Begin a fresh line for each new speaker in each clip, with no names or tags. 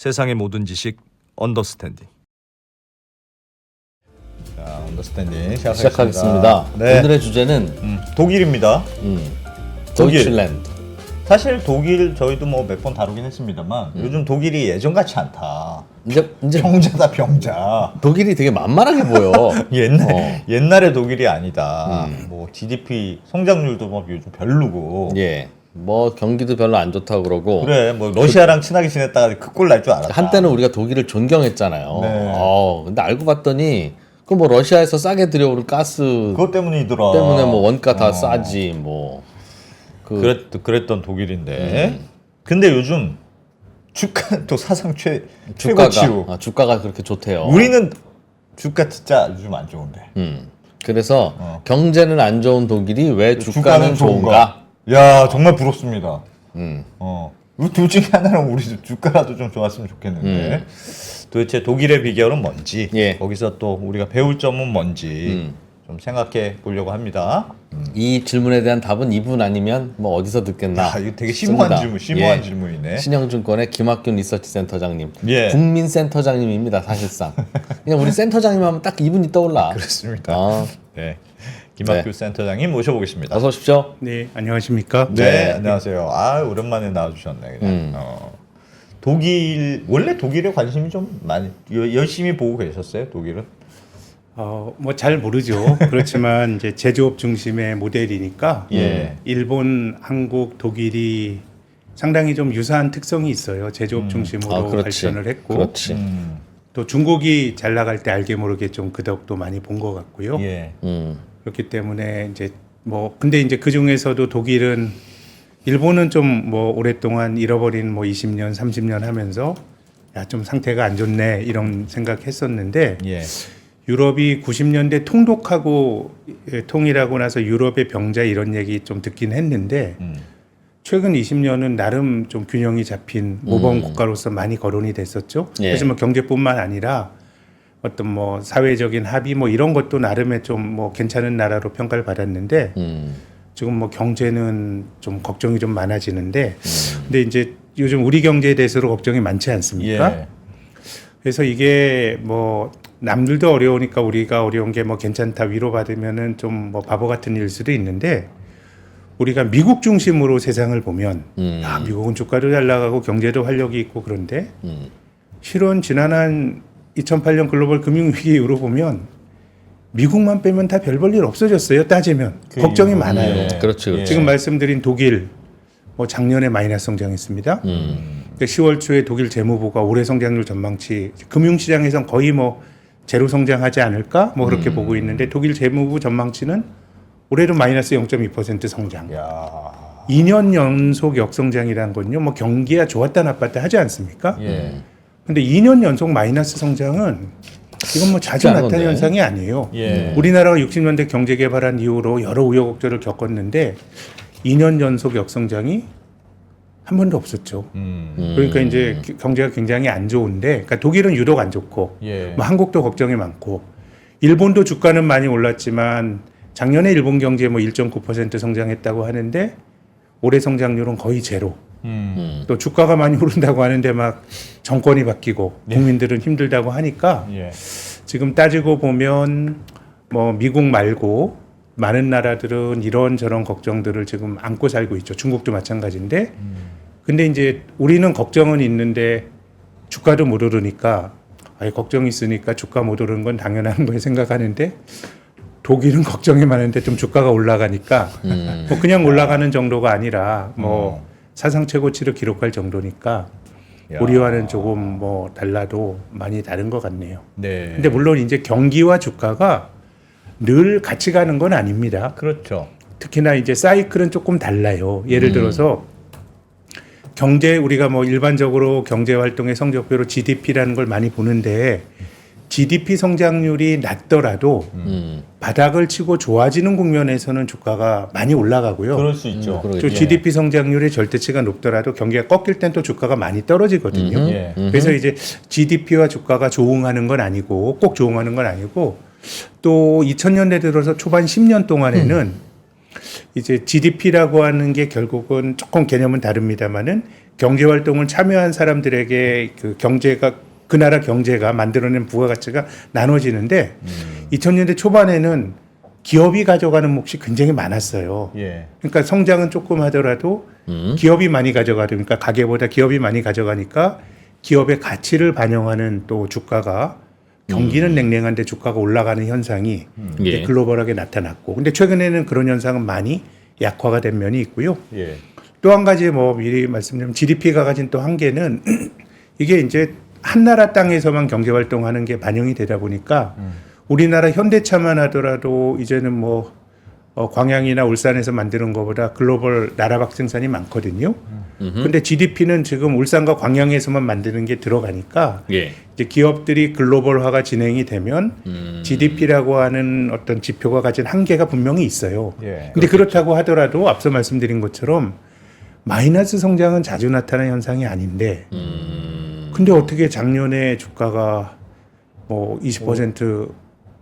세상의 모든 지식 언더스탠딩.
자, 언더스탠딩
시작하겠습니다.
네.
오늘의 주제는
독일입니다. 독일.
도이칠랜드.
사실 독일 저희도 뭐 몇 번 다루긴 했습니다만 요즘 독일이 예전 같지 않다.
이제
병자다 병자.
독일이 되게 만만하게 보여.
옛날의 독일이 아니다. 뭐 GDP 성장률도 뭐 요즘 별로고.
예. 뭐 경기도 별로 안 좋다고 그러고.
그래 뭐 러시아랑 친하게 지냈다가 그 꼴 날 줄 알았다.
한때는 우리가 독일을 존경했잖아요.
네.
근데 알고 봤더니 그 뭐 러시아에서 싸게 들여오는 가스
그것 때문이더라.
때문에 뭐 원가 다 싸지 뭐.
그랬던 독일인데. 근데 요즘 주가 또 사상
주가가
최고치로.
주가가 그렇게 좋대요.
우리는 주가 진짜 요즘 안 좋은데.
그래서 경제는 안 좋은 독일이 왜
주가는
주가는 좋은가?
야 정말 부럽습니다. 둘 중에 하나는 우리 주가라도 좀 좋았으면 좋겠는데 도대체 독일의 비결은 뭔지
예.
거기서 또 우리가 배울 점은 뭔지 좀 생각해 보려고 합니다.
이 질문에 대한 답은 이분 아니면 뭐 어디서 듣겠나?
아, 이거 되게 심오한
씁니다.
심오한
예.
질문이네.
신영증권의 김학균 리서치 센터장님,
예.
국민센터장님입니다. 사실상 그냥 우리 센터장님 하면 딱 이분이 떠올라.
그렇습니다.
아,
네, 김학규
네.
센터장님 모셔보겠습니다.
어서 오십시오.
네, 안녕하십니까?
네, 안녕하세요. 아 오랜만에 나와주셨네. 그냥. 독일 원래 독일에 관심이 좀 많이 열심히 보고 계셨어요? 독일은?
뭐 잘 모르죠. 그렇지만 이제 제조업 중심의 모델이니까
예.
일본, 한국, 독일이 상당히 좀 유사한 특성이 있어요. 제조업 중심으로
그렇지.
발전을 했고
그렇지.
또 중국이 잘 나갈 때 알게 모르게 좀 그 덕도 많이 본 것 같고요.
예.
그렇기 때문에 이제 뭐 근데 이제 그 중에서도 독일은 일본은 좀 뭐 오랫동안 잃어버린 뭐 20년, 30년 하면서 야, 좀 상태가 안 좋네 이런 생각했었는데
예.
유럽이 90년대 통독하고 통일하고 나서 유럽의 병자 이런 얘기 좀 듣긴 했는데 최근 20년은 나름 좀 균형이 잡힌 모범 국가로서 많이 거론이 됐었죠.
예.
그래서 뭐 경제뿐만 아니라 어떤 뭐 사회적인 합의 뭐 이런 것도 나름의 좀 뭐 괜찮은 나라로 평가를 받았는데 지금 뭐 경제는 좀 걱정이 좀 많아지는데 근데 이제 요즘 우리 경제에 대해서도 걱정이 많지 않습니까?
예.
그래서 이게 뭐 남들도 어려우니까 우리가 어려운 게 뭐 괜찮다 위로받으면은 좀 뭐 바보 같은 일 수도 있는데 우리가 미국 중심으로 세상을 보면 야, 미국은 주가도 잘 나가고 경제도 활력이 있고 그런데 실은 지난 한 2008년 글로벌 금융위기 이후로 보면 미국만 빼면 다 별 볼 일 없어졌어요. 따지면 걱정이 많아요.
예.
그렇지, 그렇지.
지금 말씀드린 독일 뭐 작년에 마이너스 성장했습니다. 그러니까 10월 초에 독일 재무부가 올해 성장률 전망치 금융시장에선 거의 뭐 제로 성장하지 않을까 뭐 그렇게 보고 있는데 독일 재무부 전망치는 올해도 마이너스 0.2% 성장.
야.
2년 연속 역성장이라는 건요. 뭐 경기가 좋았다 나빴다 하지 않습니까?
예.
근데 2년 연속 마이너스 성장은 이건 뭐 자주
않은
나타나는
건데.
현상이 아니에요.
예.
우리나라가 60년대 경제 개발한 이후로 여러 우여곡절을 겪었는데 2년 연속 역성장이 한 번도 없었죠. 그러니까 이제 경제가 굉장히 안 좋은데, 그러니까 독일은 유독 안 좋고,
예.
뭐 한국도 걱정이 많고, 일본도 주가는 많이 올랐지만 작년에 일본 경제 뭐 1.9% 성장했다고 하는데 올해 성장률은 거의 제로. 또 주가가 많이 오른다고 하는데 막 정권이 바뀌고 국민들은 힘들다고 하니까
예.
지금 따지고 보면 뭐 미국 말고 많은 나라들은 이런저런 걱정들을 지금 안고 살고 있죠. 중국도 마찬가지인데. 근데 이제 우리는 걱정은 있는데 주가도 못 오르니까 걱정이 있으니까 주가 못 오르는 건 당연한 거에 생각하는데 독일은 걱정이 많은데 좀 주가가 올라가니까 뭐 그냥 올라가는 정도가 아니라 뭐 사상 최고치를 기록할 정도니까
야.
우리와는 조금 뭐 달라도 많이 다른 것 같네요.
네.
근데 물론 이제 경기와 주가가 늘 같이 가는 건 아닙니다.
그렇죠.
특히나 이제 사이클은 조금 달라요. 예를 들어서 경제 우리가 뭐 일반적으로 경제 활동의 성적표로 GDP라는 걸 많이 보는데 GDP 성장률이 낮더라도 바닥을 치고 좋아지는 국면에서는 주가가 많이 올라가고요.
그럴 수 있죠.
또 GDP 성장률의 절대치가 높더라도 경기가 꺾일 땐 또 주가가 많이 떨어지거든요.
예.
그래서 이제 GDP와 주가가 조응하는 건 아니고 꼭 조응하는 건 아니고 또 2000년대 들어서 초반 10년 동안에는 이제 GDP라고 하는 게 결국은 조금 개념은 다릅니다만은 경제 활동을 참여한 사람들에게 그 경제가 그 나라 경제가 만들어낸 부가가치가 나눠지는데 2000년대 초반에는 기업이 가져가는 몫이 굉장히 많았어요.
예.
그러니까 성장은 조금 하더라도 기업이 많이 가져가니까 가계보다 기업이 많이 가져가니까 기업의 가치를 반영하는 또 주가가 경기는 냉랭한데 주가가 올라가는 현상이 이제
예.
글로벌하게 나타났고 근데 최근에는 그런 현상은 많이 약화가 된 면이 있고요.
예.
또 한 가지 뭐 미리 말씀드리면 GDP가 가진 또 한계는 이게 이제 한 나라 땅에서만 경제 활동하는 게 반영이 되다 보니까 우리나라 현대차만 하더라도 이제는 뭐 광양이나 울산에서 만드는 것보다 글로벌 나라박 생산이 많거든요. 근데 GDP는 지금 울산과 광양에서만 만드는 게 들어가니까
예.
이제 기업들이 글로벌화가 진행이 되면 GDP라고 하는 어떤 지표가 가진 한계가 분명히 있어요.
예.
근데 그렇다고 하더라도 앞서 말씀드린 것처럼 마이너스 성장은 자주 나타나는 현상이 아닌데 근데 어떻게 작년에 주가가 뭐 20%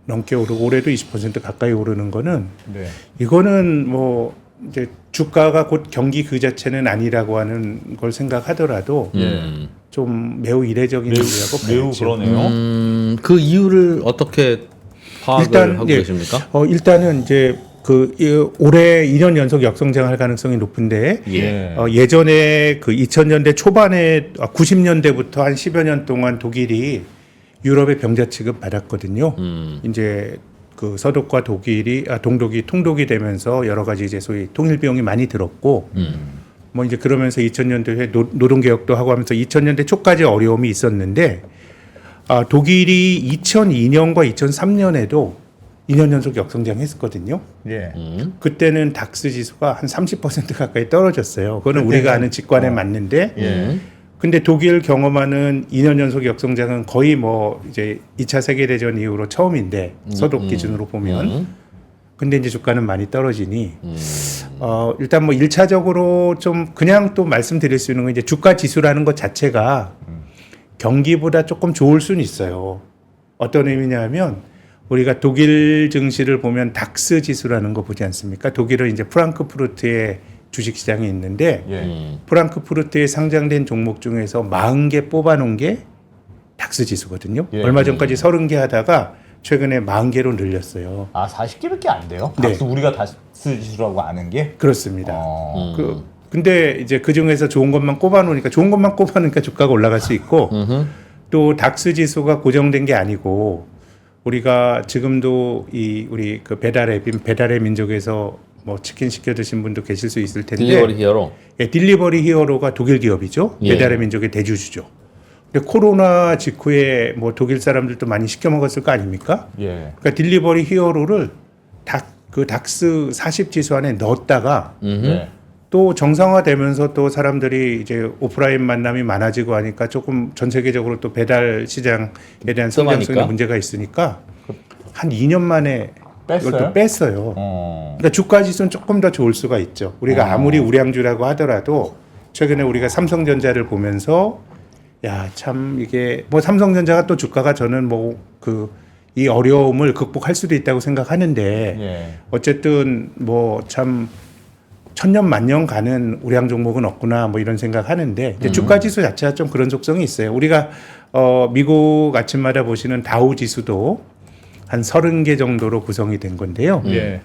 넘게 오르고 올해도 20% 가까이 오르는 거는
네.
이거는 뭐 이제 주가가 곧 경기 그 자체는 아니라고 하는 걸 생각하더라도 좀 매우 이례적인 일이라고
매우
봐야죠.
그러네요.
그 이유를 어떻게 파악을
일단,
하고
예.
계십니까?
일단은 이제 올해 2년 연속 역성장할 가능성이 높은데
예.
예전에 그 2000년대 초반에 90년대부터 한 10여 년 동안 독일이 유럽의 병자 취급 받았거든요. 이제 그 서독과 독일이 동독이 통독이 되면서 여러 가지 이제 소위 통일 비용이 많이 들었고 뭐 이제 그러면서 2000년대에 노동 개혁도 하고 하면서 2000년대 초까지 어려움이 있었는데 독일이 2002년과 2003년에도 2년 연속 역성장했었거든요.
예.
그때는 닥스 지수가 한 30% 가까이 떨어졌어요. 그거는
그때는-
우리가 아는 직관에 맞는데
예.
근데 독일 경험하는 2년 연속 역성장은 거의 뭐 이제 2차 세계대전 이후로 처음인데 서독 기준으로 보면 근데 이제 주가는 많이 떨어지니 일단 뭐 1차적으로 좀 그냥 또 말씀드릴 수 있는 건 이제 주가 지수라는 것 자체가 경기보다 조금 좋을 수는 있어요. 어떤 의미냐면 우리가 독일 증시를 보면 닥스 지수라는 거 보지 않습니까? 독일은 이제 프랑크푸르트에 주식 시장이 있는데
예.
프랑크푸르트에 상장된 종목 중에서 40개 뽑아놓은 게 닥스 지수거든요.
예.
얼마 전까지 30개 하다가 최근에 40개로 늘렸어요.
40개밖에 안 돼요?
네.
닥스 우리가 닥스 지수라고 아는 게?
그렇습니다.
어.
근데 이제 그 중에서 좋은 것만 꼽아놓으니까 주가가 올라갈 수 있고 또 닥스 지수가 고정된 게 아니고 우리가 지금도 우리 그 배달의 민족에서 뭐 치킨 시켜 드신 분도 계실 수 있을 텐데
딜리버리 히어로.
예, 딜리버리 히어로가 독일 기업이죠.
예.
배달의 민족의 대주주죠. 근데 코로나 직후에 뭐 독일 사람들도 많이 시켜 먹었을 거 아닙니까?
예.
그러니까 딜리버리 히어로를 그 닥스 40 지수 안에 넣었다가
네.
또 정상화되면서 또 사람들이 이제 오프라인 만남이 많아지고 하니까 조금 전 세계적으로 또 배달 시장에 대한 성장성에
뜸하니까?
문제가 있으니까 한 2년 만에 이걸 또 뺐어요. 그러니까 주가 지수는 조금 더 좋을 수가 있죠. 우리가 아무리 우량주라고 하더라도 최근에 우리가 삼성전자를 보면서 야, 참 이게 뭐 삼성전자가 또 주가가 저는 뭐 이 어려움을 극복할 수도 있다고 생각하는데
예.
어쨌든 뭐 참 천년 만년 가는 우량 종목은 없구나 뭐 이런 생각하는데 근데 주가 지수 자체가 좀 그런 속성이 있어요. 우리가 미국 아침마다 보시는 다우 지수도 한 30개 정도로 구성이 된 건데요.
예.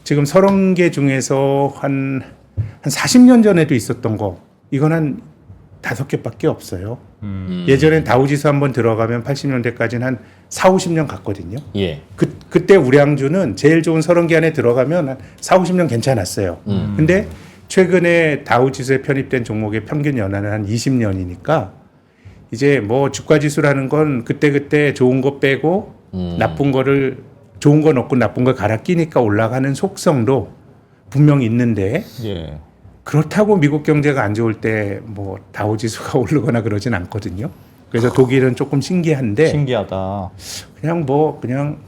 지금 30개 중에서 한 40년 전에도 있었던 거 이건 한 5개밖에 없어요. 예전엔 다우지수 한번 들어가면 80년대까지는 한 4, 50년 갔거든요.
예.
그때 우량주는 제일 좋은 30개 안에 들어가면 한 4, 50년 괜찮았어요. 근데 최근에 다우지수에 편입된 종목의 평균 연한은 한 20년이니까 이제 뭐 주가지수라는 건 그때그때 좋은 거 빼고 나쁜 거를 좋은 거 넣고 나쁜 걸 갈아 끼니까 올라가는 속성도 분명히 있는데
예.
그렇다고 미국 경제가 안 좋을 때 뭐 다우지수가 오르거나 그러진 않거든요. 그래서 독일은 조금 신기한데
신기하다.
그냥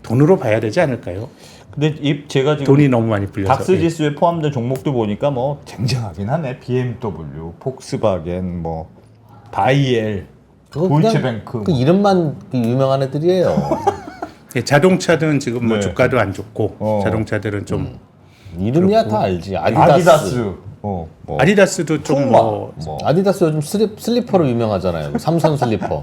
돈으로 봐야 되지 않을까요?
근데 제가 지금
돈이 너무 많이 풀려서.
닥스
예.
지수에 포함된 종목들 보니까 뭐 쟁쟁하긴 하네. BMW, 폭스바겐, 뭐 바이엘,
그거 그냥
도이체뱅크.
그 이름만 그 유명한 애들이에요.
예, 자동차들은 지금 뭐
네.
주가도 안 좋고
어.
자동차들은 좀
이름이야 다 알지. 아디다스.
뭐.
아디다스도 좀
푸마.
뭐
뭐.
아디다스 요즘 슬리퍼로 유명하잖아요. 삼선 슬리퍼.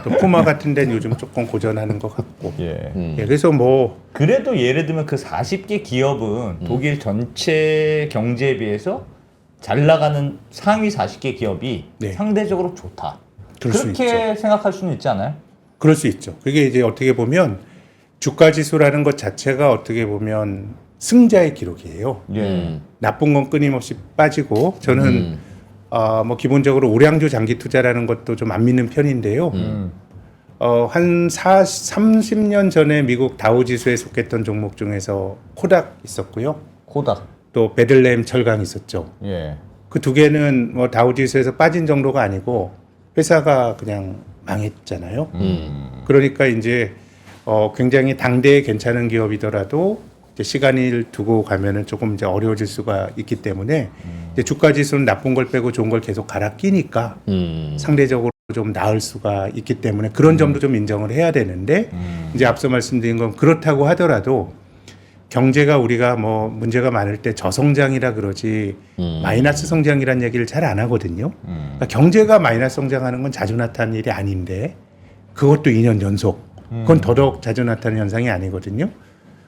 또 푸마 같은 데는 요즘 조금 고전하는 것 같고.
예.
예, 그래서 뭐
그래도 예를 들면 그 40개 기업은 독일 전체 경제에 비해서 잘 나가는 상위 40개 기업이
네.
상대적으로 좋다.
그럴 수
그렇게 생각할 수는 있지 않아요?
그럴 수 있죠. 그게 이제 어떻게 보면 주가 지수라는 것 자체가 어떻게 보면 승자의 기록이에요.
예.
나쁜 건 끊임없이 빠지고 저는 뭐 기본적으로 우량주 장기 투자라는 것도 좀 안 믿는 편인데요. 한 30년 전에 미국 다우 지수에 속했던 종목 중에서 코닥 있었고요.
코닥.
또 베들레헴 철강 있었죠.
예.
그 두 개는 뭐 다우 지수에서 빠진 정도가 아니고 회사가 그냥 망했잖아요. 그러니까 이제 굉장히 당대에 괜찮은 기업이더라도 이제 시간을 두고 가면은 조금 이제 어려워질 수가 있기 때문에 이제 주가 지수는 나쁜 걸 빼고 좋은 걸 계속 갈아 끼니까 상대적으로 좀 나을 수가 있기 때문에 그런 점도 좀 인정을 해야 되는데 이제 앞서 말씀드린 건 그렇다고 하더라도 경제가 우리가 뭐 문제가 많을 때 저성장이라 그러지 마이너스 성장이라는 얘기를 잘 안 하거든요. 그러니까 경제가 마이너스 성장하는 건 자주 나타나는 일이 아닌데 그것도 2년 연속. 그건 더더욱 자주 나타나는 현상이 아니거든요.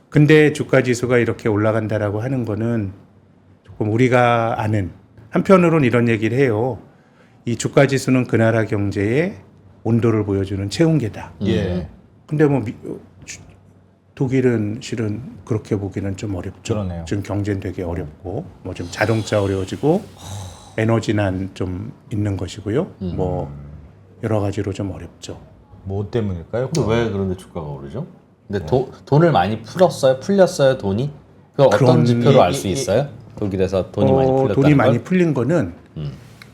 근데 주가 지수가 이렇게 올라간다라고 하는 거는 조금 우리가 아는 한편으로는 이런 얘기를 해요. 이 주가 지수는 그 나라 경제의 온도를 보여주는 체온계다.
예.
근데 뭐 독일은 실은 그렇게 보기는 좀 어렵죠.
그러네요.
지금 경제는 되게 어렵고 뭐 좀 자동차 어려워지고 에너지난 좀 있는 것이고요. 뭐 여러 가지로 좀 어렵죠.
뭐 때문일까요?
근데 왜 그런데 주가가 오르죠? 근데 돈을 많이 풀렸어요 돈이? 그걸 어떤
그런
지표로 알 수 있어요? 독일에서 돈이 많이 풀렸다는
돈이 많이
걸?
풀린 거는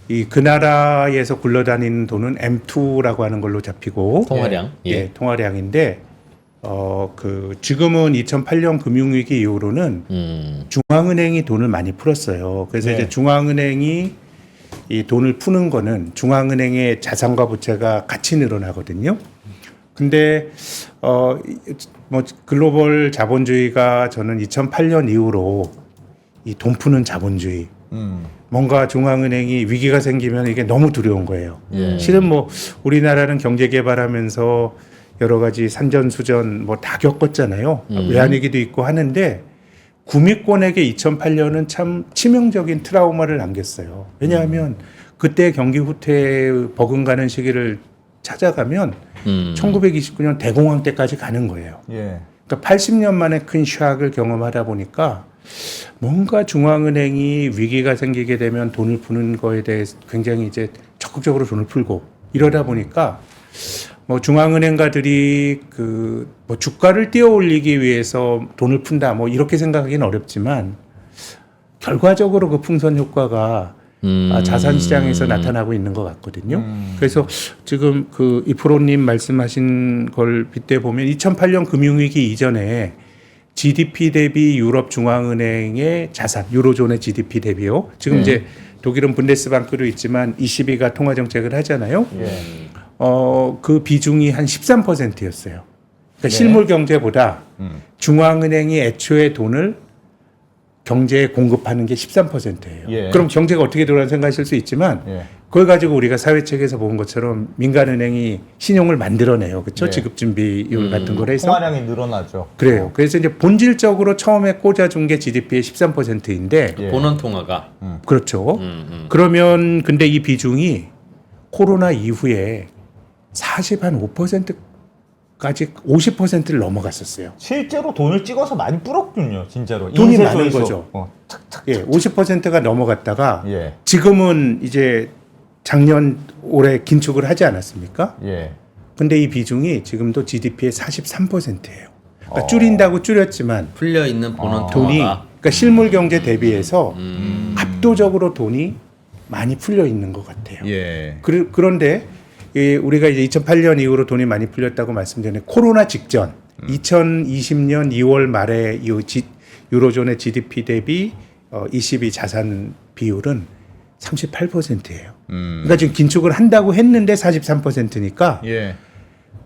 이 그 나라에서 굴러다니는 돈은 M2라고 하는 걸로 잡히고
통화량?
예, 통화량인데 그 지금은 2008년 금융위기 이후로는 중앙은행이 돈을 많이 풀었어요. 그래서
네.
이제 중앙은행이 이 돈을 푸는 거는 중앙은행의 자산과 부채가 같이 늘어나거든요. 근데 뭐 글로벌 자본주의가 저는 2008년 이후로 이 돈 푸는 자본주의 뭔가 중앙은행이 위기가 생기면 이게 너무 두려운 거예요. 실은 뭐 우리나라는 경제 개발하면서 여러 가지 산전수전 뭐 다 겪었잖아요. 외환위기도 있고 하는데 구미권에게 2008년은 참 치명적인 트라우마를 남겼어요. 왜냐하면 그때 경기 후퇴에 버금가는 시기를 찾아가면 1929년 대공황 때까지 가는 거예요.
예.
그러니까 80년 만에 큰 샥을 경험하다 보니까 뭔가 중앙은행이 위기가 생기게 되면 돈을 푸는 거에 대해서 굉장히 이제 적극적으로 돈을 풀고 이러다 보니까 뭐 중앙은행가들이 그 뭐 주가를 띄어올리기 위해서 돈을 푼다 뭐 이렇게 생각하기는 어렵지만 결과적으로 그 풍선 효과가 자산 시장에서 나타나고 있는 것 같거든요. 그래서 지금 그 이프로님 말씀하신 걸 빗대 보면 2008년 금융위기 이전에 GDP 대비 유럽 중앙은행의 자산, 유로존의 GDP 대비요. 지금 이제 독일은 분데스방크도 있지만 ECB가 통화 정책을 하잖아요.
예.
그 비중이 한 13%였어요. 그러니까 실물 경제보다 중앙은행이 애초에 돈을 경제에 공급하는 게 13%예요.
예.
그럼 경제가 어떻게 돌아가는 생각하실 수 있지만
예.
그걸 가지고 우리가 사회책에서 본 것처럼 민간은행이 신용을 만들어내요. 그렇죠?
예.
지급준비율 같은 걸 해서.
통화량이 늘어나죠.
그래요. 그래서 이제 본질적으로 처음에 꽂아준 게 GDP의 13%인데
예.
보는 통화가
그렇죠. 그러면 근데 이 비중이 코로나 이후에 5%까지 50%를 넘어갔었어요.
실제로 돈을 찍어서 많이 뿌렸군요, 진짜로.
돈이
인쇄소에서.
많은 거죠. 예, 50%가 넘어갔다가
예.
지금은 이제 작년 올해 긴축을 하지 않았습니까?
예.
근데 이 비중이 지금도 GDP의 43%예요. 그러니까 줄인다고 줄였지만
풀려 있는 보는
돈이
통화가
그러니까 실물 경제 대비해서 압도적으로 돈이 많이 풀려 있는 것 같아요.
예.
그런데 우리가 이제 2008년 이후로 돈이 많이 풀렸다고 말씀드렸는데 코로나 직전 2020년 2월 말에 유로존의 GDP 대비 ECB 자산 비율은 38%예요. 그러니까 지금 긴축을 한다고 했는데 43%니까
예.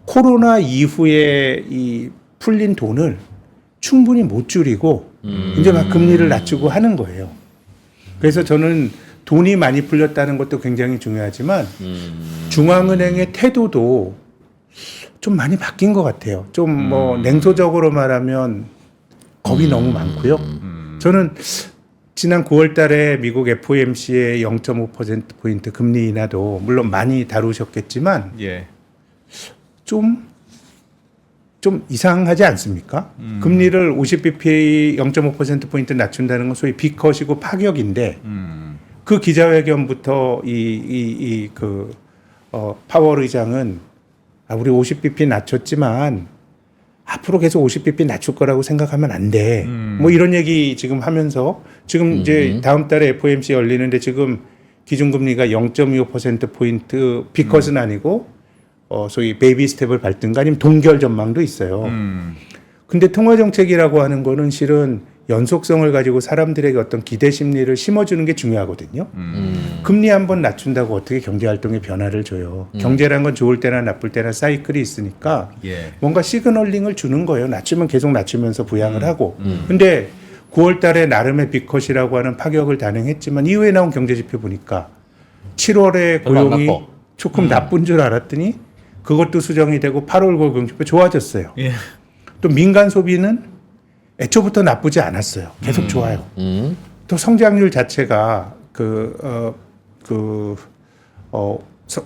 코로나 이후에 이 풀린 돈을 충분히 못 줄이고 이제 막 금리를 낮추고 하는 거예요. 그래서 저는 돈이 많이 풀렸다는 것도 굉장히 중요하지만 중앙은행의 태도도 좀 많이 바뀐 것 같아요. 좀 뭐 냉소적으로 말하면 겁이 너무 많고요. 저는 지난 9월 달에 미국 FOMC의 0.5%포인트 금리 인하도 물론 많이 다루셨겠지만
예.
좀 이상하지 않습니까? 금리를 50bp 0.5%포인트 낮춘다는 건 소위 비컷이고 파격인데 그 기자회견부터 파월 의장은 우리 50bp 낮췄지만 앞으로 계속 50bp 낮출 거라고 생각하면 안 돼. 뭐 이런 얘기 지금 하면서 지금 이제 다음 달에 FOMC 열리는데 지금 기준금리가 0.25%포인트 비컷은 아니고 소위 베이비 스텝을 밟든가 아니면 동결 전망도 있어요. 근데 통화정책이라고 하는 거는 실은 연속성을 가지고 사람들에게 어떤 기대 심리를 심어주는 게 중요하거든요. 금리 한번 낮춘다고 어떻게 경제활동에 변화를 줘요. 경제란 건 좋을 때나 나쁠 때나 사이클이 있으니까
예.
뭔가 시그널링을 주는 거예요. 낮추면 계속 낮추면서 부양을 하고. 근데 9월 달에 나름의 비컷이라고 하는 파격을 단행했지만 이후에 나온 경제지표 보니까 7월에
별로 안
고용이
나빠.
조금 나쁜 줄 알았더니 그것도 수정이 되고 8월 고용지표 좋아졌어요.
예.
또 민간 소비는 애초부터 나쁘지 않았어요. 계속 좋아요. 또 성장률 자체가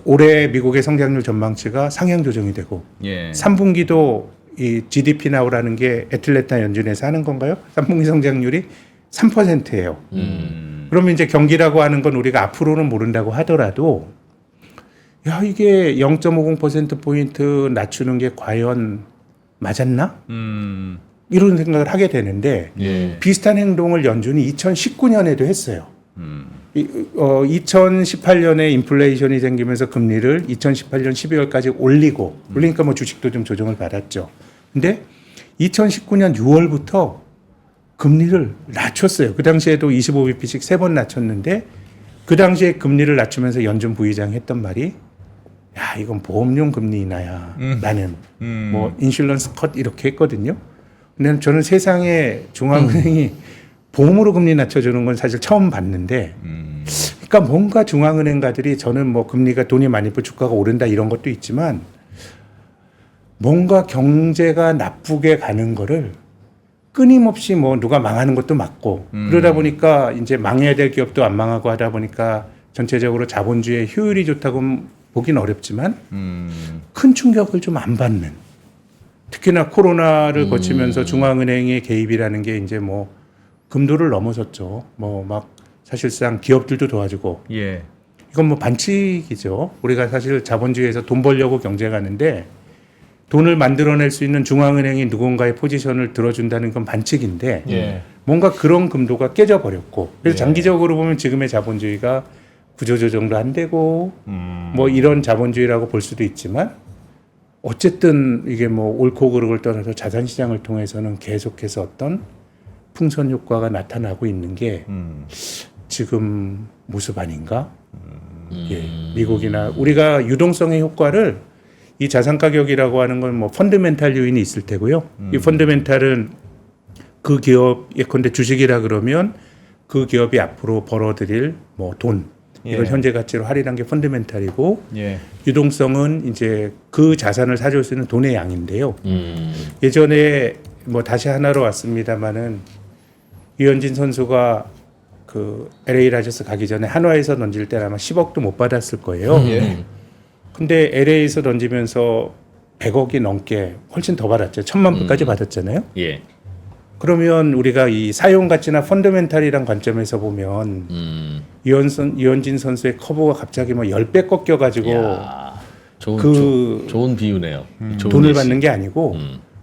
올해 미국의 성장률 전망치가 상향 조정이 되고
예.
3분기도 이 GDP 나오라는 게 애틀랜타 연준에서 하는 건가요? 3분기 성장률이 3%예요. 그러면 이제 경기라고 하는 건 우리가 앞으로는 모른다고 하더라도 야 이게 0.50%포인트 낮추는 게 과연 맞았나? 이런 생각을 하게 되는데
예.
비슷한 행동을 연준이 2019년에도 했어요. 2018년에 인플레이션이 생기면서 금리를 2018년 12월까지 올리니까 뭐 주식도 좀 조정을 받았죠. 근데 2019년 6월부터 금리를 낮췄어요. 그 당시에도 25bp씩 3번 낮췄는데 그 당시에 금리를 낮추면서 연준 부의장이 했던 말이 야 이건 보험용 금리 인하야. 나는 뭐 인슐런스 컷 이렇게 했거든요. 근데 저는 세상에 중앙은행이 보험으로 금리 낮춰주는 건 사실 처음 봤는데 그러니까 뭔가 중앙은행가들이 저는 뭐 금리가 돈이 많이 풀 주가가 오른다 이런 것도 있지만 뭔가 경제가 나쁘게 가는 거를 끊임없이 뭐 누가 망하는 것도 맞고 그러다 보니까 이제 망해야 될 기업도 안 망하고 하다 보니까 전체적으로 자본주의의 효율이 좋다고 보긴 어렵지만 큰 충격을 좀 안 받는 특히나 코로나를 거치면서 중앙은행의 개입이라는 게 이제 뭐 금도를 넘어섰죠. 뭐 막 사실상 기업들도 도와주고
예.
이건 뭐 반칙이죠. 우리가 사실 자본주의에서 돈 벌려고 경제 가는데 돈을 만들어낼 수 있는 중앙은행이 누군가의 포지션을 들어준다는 건 반칙인데
예.
뭔가 그런 금도가 깨져버렸고 그래서
예.
장기적으로 보면 지금의 자본주의가 구조조정도 안 되고 뭐 이런 자본주의라고 볼 수도 있지만 어쨌든 이게 뭐 옳고 그르고를 떠나서 자산시장을 통해서는 계속해서 어떤 풍선 효과가 나타나고 있는 게 지금 모습 아닌가? 예, 미국이나 우리가 유동성의 효과를 이 자산 가격이라고 하는 건 뭐 펀드멘탈 요인이 있을 테고요. 이 펀드멘탈은 그 기업 예컨대 주식이라 그러면 그 기업이 앞으로 벌어들일 뭐 돈 이걸
예.
현재 가치로 할인한 게 펀드멘탈이고
예.
유동성은 이제 그 자산을 사줄 수 있는 돈의 양인데요. 예전에 뭐 다시 하나로 왔습니다마는 유현진 선수가 그 LA 라저스 가기 전에 한화에서 던질 때 아마 10억도 못 받았을 거예요.
예.
근데 LA에서 던지면서 100억이 넘게 훨씬 더 받았죠. 1,000만 불까지 받았잖아요.
예.
그러면 우리가 이 사용 가치나 펀더멘탈이란 관점에서 보면 유현진 선수의 커브가 갑자기 뭐 10배 꺾여 가지고
좋은 비유네요. 좋은
돈을
예시.
받는 게 아니고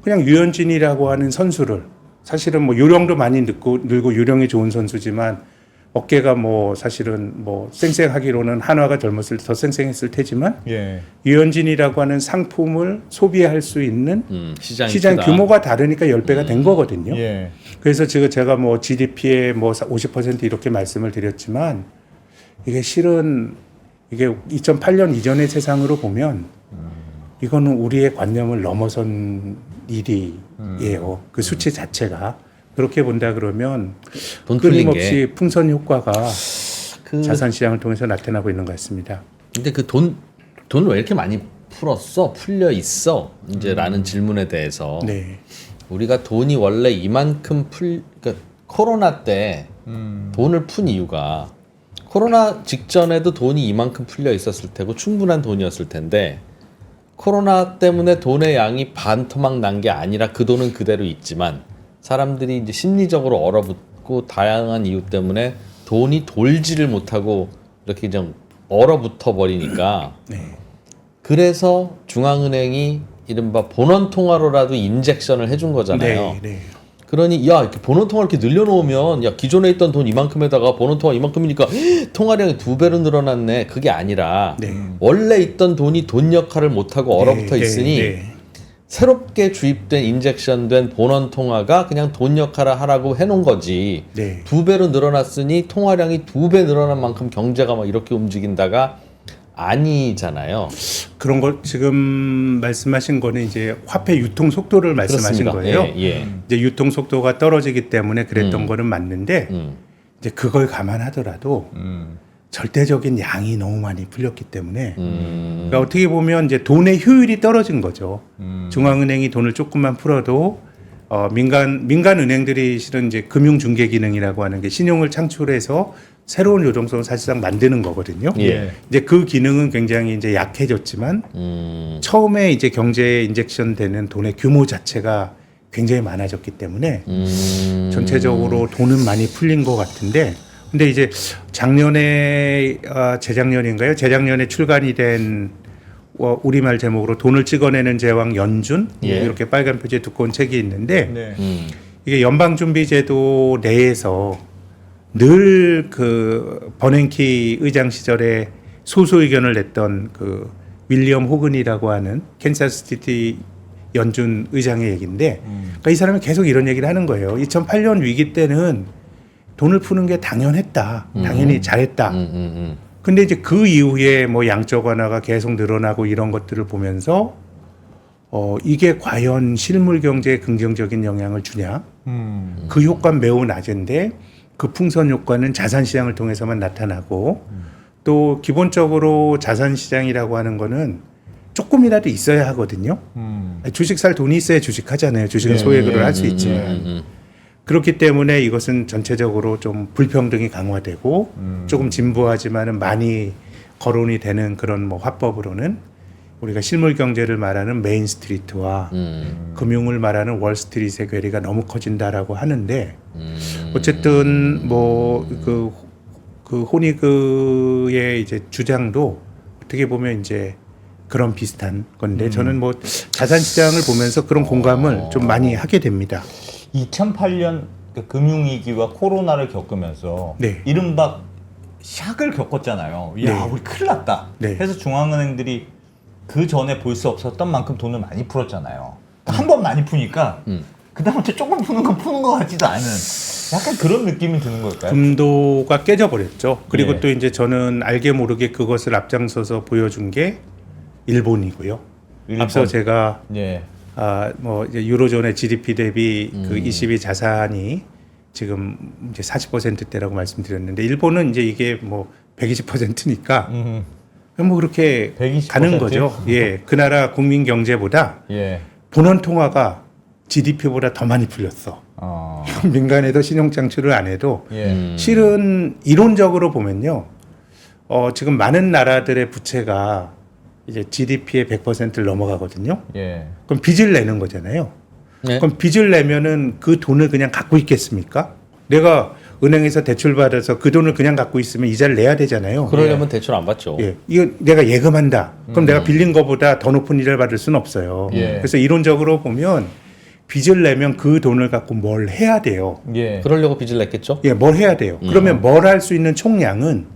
그냥 유현진이라고 하는 선수를 사실은 뭐 요령도 많이 늘고 요령이 좋은 선수지만 어깨가 뭐 사실은 뭐 쌩쌩하기로는 한화가 젊었을 때 더 쌩쌩했을 테지만
예.
유현진이라고 하는 상품을 소비할 수 있는 시장
크다.
규모가 다르니까 10배가 된 거거든요.
예.
그래서 제가 뭐 GDP의 뭐 50% 이렇게 말씀을 드렸지만 이게 실은 이게 2008년 이전의 세상으로 보면 이거는 우리의 관념을 넘어선 일이에요. 그 수치 자체가 그렇게 본다 그러면
돈 풀린
끊임없이
게.
풍선 효과가
그
자산 시장을 통해서 나타나고 있는 것 같습니다.
근데 그 돈을 왜 이렇게 많이 풀려 있어? 이제라는 질문에 대해서
네,
우리가 돈이 원래 이만큼 그러니까 코로나 때 돈을 푼 이유가 코로나 직전에도 돈이 이만큼 풀려 있었을 테고 충분한 돈이었을 텐데 코로나 때문에 돈의 양이 반토막 난 게 아니라 그 돈은 그대로 있지만 사람들이 이제 심리적으로 얼어붙고 다양한 이유 때문에 돈이 돌지를 못하고 이렇게 좀 얼어붙어 버리니까
네,
그래서 중앙은행이 이른바 본원 통화로라도 인젝션을 해준 거잖아요.
네, 네.
그러니 야 이렇게 본원 통화 이렇게 늘려놓으면 야 기존에 있던 돈 이만큼에다가 본원 통화 이만큼이니까 통화량이 2배로 늘어났네. 그게 아니라
네.
원래 있던 돈이 돈 역할을 못하고 얼어붙어
네,
있으니
네,
새롭게 주입된 인젝션된 본원 통화가 그냥 돈 역할을 하라고 해놓은 거지.
네.
2배로 늘어났으니 통화량이 2배 늘어난 만큼 경제가 막 이렇게 움직인다가 아니잖아요.
그런 걸 지금 말씀하신 거는 이제 화폐 유통 속도를 말씀하신
그렇습니다.
거예요.
예, 예.
이제 유통 속도가 떨어지기 때문에 그랬던 거는 맞는데 이제 그걸 감안하더라도 절대적인 양이 너무 많이 풀렸기 때문에 그러니까 어떻게 보면 이제 돈의 효율이 떨어진 거죠. 중앙은행이 돈을 조금만 풀어도 민간 은행들이 실은 이제 금융 중개 기능이라고 하는 게 신용을 창출해서 새로운 유동성을 사실상 만드는 거거든요.
예.
이제 그 기능은 굉장히 이제 약해졌지만 처음에 이제 경제에 인젝션 되는 돈의 규모 자체가 굉장히 많아졌기 때문에 전체적으로 돈은 많이 풀린 것 같은데 근데 이제 작년에 재작년인가요? 재작년에 출간이 된 우리말 제목으로 돈을 찍어내는 제왕 연준
예.
이렇게 빨간 표지에 두꺼운 책이 있는데
네.
이게 연방준비제도 내에서 늘 그 버냉키 의장 시절에 소수 의견을 냈던 그 윌리엄 호근이라고 하는 캔사스시티 연준 의장의 얘기인데 그러니까 이 사람이 계속 이런 얘기를 하는 거예요. 2008년 위기 때는 돈을 푸는 게 당연했다. 당연히 잘했다. 근데 이제 그 이후에 뭐 양적 완화가 계속 늘어나고 이런 것들을 보면서 이게 과연 실물 경제에 긍정적인 영향을 주냐? 그 효과는 매우 낮은데 그 풍선 효과는 자산 시장을 통해서만 나타나고 또 기본적으로 자산 시장이라고 하는 거는 조금이라도 있어야 하거든요. 주식 살 돈이 있어야 주식 하잖아요. 주식은 소액으로 할 수 있지만. 그렇기 때문에 이것은 전체적으로 좀 불평등이 강화되고 조금 진보하지만은 많이 거론이 되는 그런 뭐 화법으로는 우리가 실물 경제를 말하는 메인 스트리트와 금융을 말하는 월 스트리트의 괴리가 너무 커진다라고 하는데 어쨌든 뭐 그 호니그의 이제 주장도 어떻게 보면 이제 그런 비슷한 건데 저는 뭐 자산 시장을 보면서 그런 공감을 좀 많이 하게 됩니다.
2008년 그 금융위기와 코로나를 겪으면서
네.
이른바 샥을 겪었잖아요. 야,
네.
우리 큰일 났다.
네.
그래서 중앙은행들이 그 전에 볼 수 없었던 만큼 돈을 많이 풀었잖아요. 한 번 많이 푸니까 그 다음부터 조금 푸는 것 같지도 않은 약간 그런 느낌이 드는 걸까요?
금도가 깨져버렸죠. 그리고
예.
또 이제 저는 알게 모르게 그것을 앞장서서 보여준 게 일본이고요.
일본.
앞서 제가
예.
뭐 이제 유로존의 GDP 대비 그 22 자산이 지금 이제 40%대라고 말씀드렸는데 일본은 이제 이게 뭐 120%니까 뭐 그렇게
120%?
가는 거죠. 예, 그 나라 국민 경제보다
예.
본원 통화가 GDP보다 더 많이 풀렸어. 민간에도 신용 창출을 안 해도
예.
실은 이론적으로 보면요. 지금 많은 나라들의 부채가 이제 GDP의 100%를 넘어가거든요.
예.
그럼 빚을 내는 거잖아요.
네.
그럼 빚을 내면은 그 돈을 그냥 갖고 있겠습니까? 내가 은행에서 대출 받아서 그 돈을 그냥 갖고 있으면 이자를 내야 되잖아요.
그러려면 대출 안 받죠.
예, 이거 내가 예금한다. 그럼 내가 빌린 거보다 더 높은 이자를 받을 수는 없어요.
예.
그래서 이론적으로 보면 빚을 내면 그 돈을 갖고 뭘 해야 돼요.
예.
그러려고 빚을 냈겠죠.
예, 뭘 해야 돼요. 그러면 뭘 할 수 있는 총량은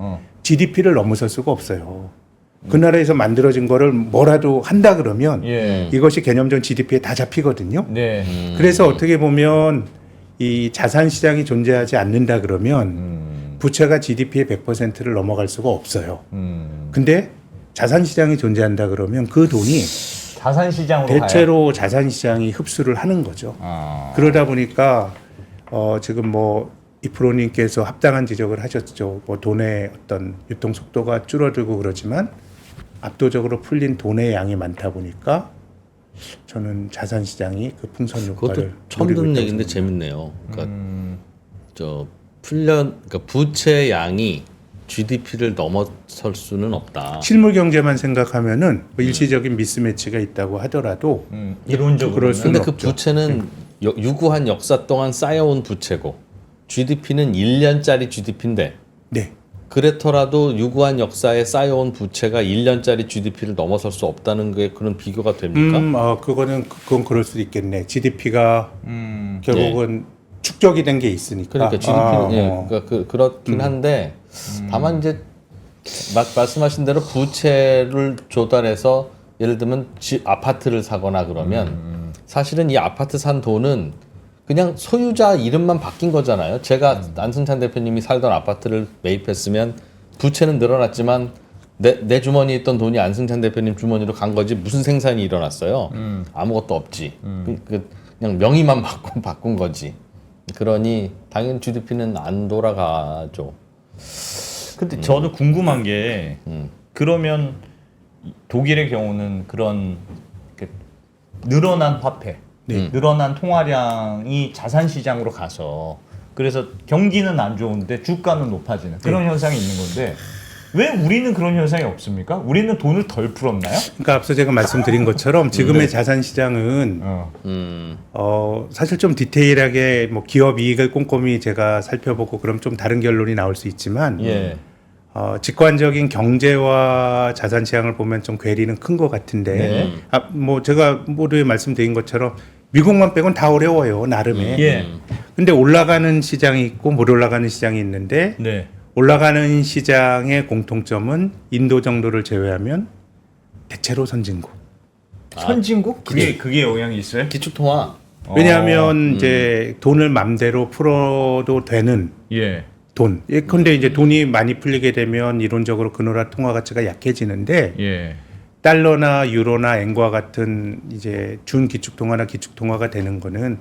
GDP를 넘어설 수가 없어요. 그 나라에서 만들어진 거를 뭐라도 한다 그러면
예.
이것이 개념적 GDP에 다 잡히거든요.
네.
그래서 어떻게 보면 이 자산 시장이 존재하지 않는다 그러면 부채가 GDP의 100%를 넘어갈 수가 없어요. 근데 자산 시장이 존재한다 그러면 그 돈이
자산 시장으로 가요.
대체로 자산 시장이 흡수를 하는 거죠. 그러다 보니까 지금 뭐 이프로님께서 합당한 지적을 하셨죠. 뭐 돈의 어떤 유통 속도가 줄어들고 그러지만 압도적으로 풀린 돈의 양이 많다 보니까 저는 자산 시장이 그 풍선
그것도
효과를
처음
노리고
듣는
있다고
얘기인데
생각합니다.
재밌네요. 그러니까 부채 양이 GDP를 넘어설 수는 없다.
실물 경제만 생각하면은 뭐 일시적인 미스매치가 있다고 하더라도
이론적으로
그럴 수는
근데 그
없죠.
부채는 유구한 역사 동안 쌓여온 부채고 GDP는 1년짜리 GDP인데
네.
그렇더라도 유구한 역사에 쌓여온 부채가 1년짜리 GDP를 넘어설 수 없다는 게 그런 비교가 됩니까?
그건 그럴 수도 있겠네. GDP가 결국은 축적이 된 게 있으니까.
그러니까 GDP는 그러니까 그렇긴 한데 다만 이제 말씀하신 대로 부채를 조달해서 예를 들면 아파트를 사거나 그러면 사실은 이 아파트 산 돈은 그냥 소유자 이름만 바뀐 거잖아요. 제가 안승찬 대표님이 살던 아파트를 매입했으면 부채는 늘어났지만 내 주머니에 있던 돈이 안승찬 대표님 주머니로 간 거지 무슨 생산이 일어났어요. 아무것도 없지. 그냥 명의만 바꾼 거지. 그러니 당연히 GDP는 안 돌아가죠.
근데 저도 궁금한 게 그러면 독일의 경우는 그런 이렇게 늘어난 화폐, 늘어난 통화량이 자산 시장으로 가서 그래서 경기는 안 좋은데 주가는 높아지는 그런 현상이 있는 건데 왜 우리는 그런 현상이 없습니까? 우리는 돈을 덜 풀었나요?
그러니까 앞서 제가 말씀드린 것처럼 지금의 자산 시장은 사실 좀 디테일하게 뭐 기업 이익을 꼼꼼히 제가 살펴보고 그럼 좀 다른 결론이 나올 수 있지만
예.
직관적인 경제와 자산 시장을 보면 좀 괴리는 큰 것 같은데 뭐 제가 모두에 말씀드린 것처럼 미국만 빼곤 다 어려워요 나름의.
예.
근데 올라가는 시장이 있고 못 올라가는 시장이 있는데
네.
올라가는 시장의 공통점은 인도 정도를 제외하면 대체로 선진국.
선진국? 그게 영향이 있어요?
기축통화.
왜냐하면 이제 돈을 맘대로 풀어도 되는
예.
돈. 예컨대 이제 돈이 많이 풀리게 되면 이론적으로 그 나라 통화 가치가 약해지는데
예.
달러나 유로나 엔과 같은 이제 준 기축 통화나 기축 통화가 되는 거는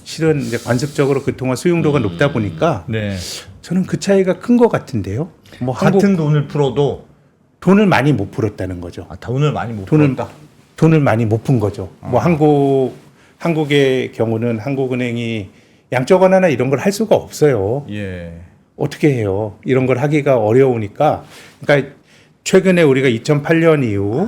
실은 이제 관습적으로 그 통화 수용도가 높다 보니까
네.
저는 그 차이가 큰 것 같은데요. 뭐
같은 돈을 풀어도
돈을 많이 못 풀었다는 거죠.
돈을 많이 못
돈을
풀었다.
돈을 많이 못 푼 거죠. 뭐 한국의 경우는 한국은행이 양적 완화나 이런 걸 할 수가 없어요.
예.
어떻게 해요? 이런 걸 하기가 어려우니까. 그러니까 최근에 우리가 2008년 이후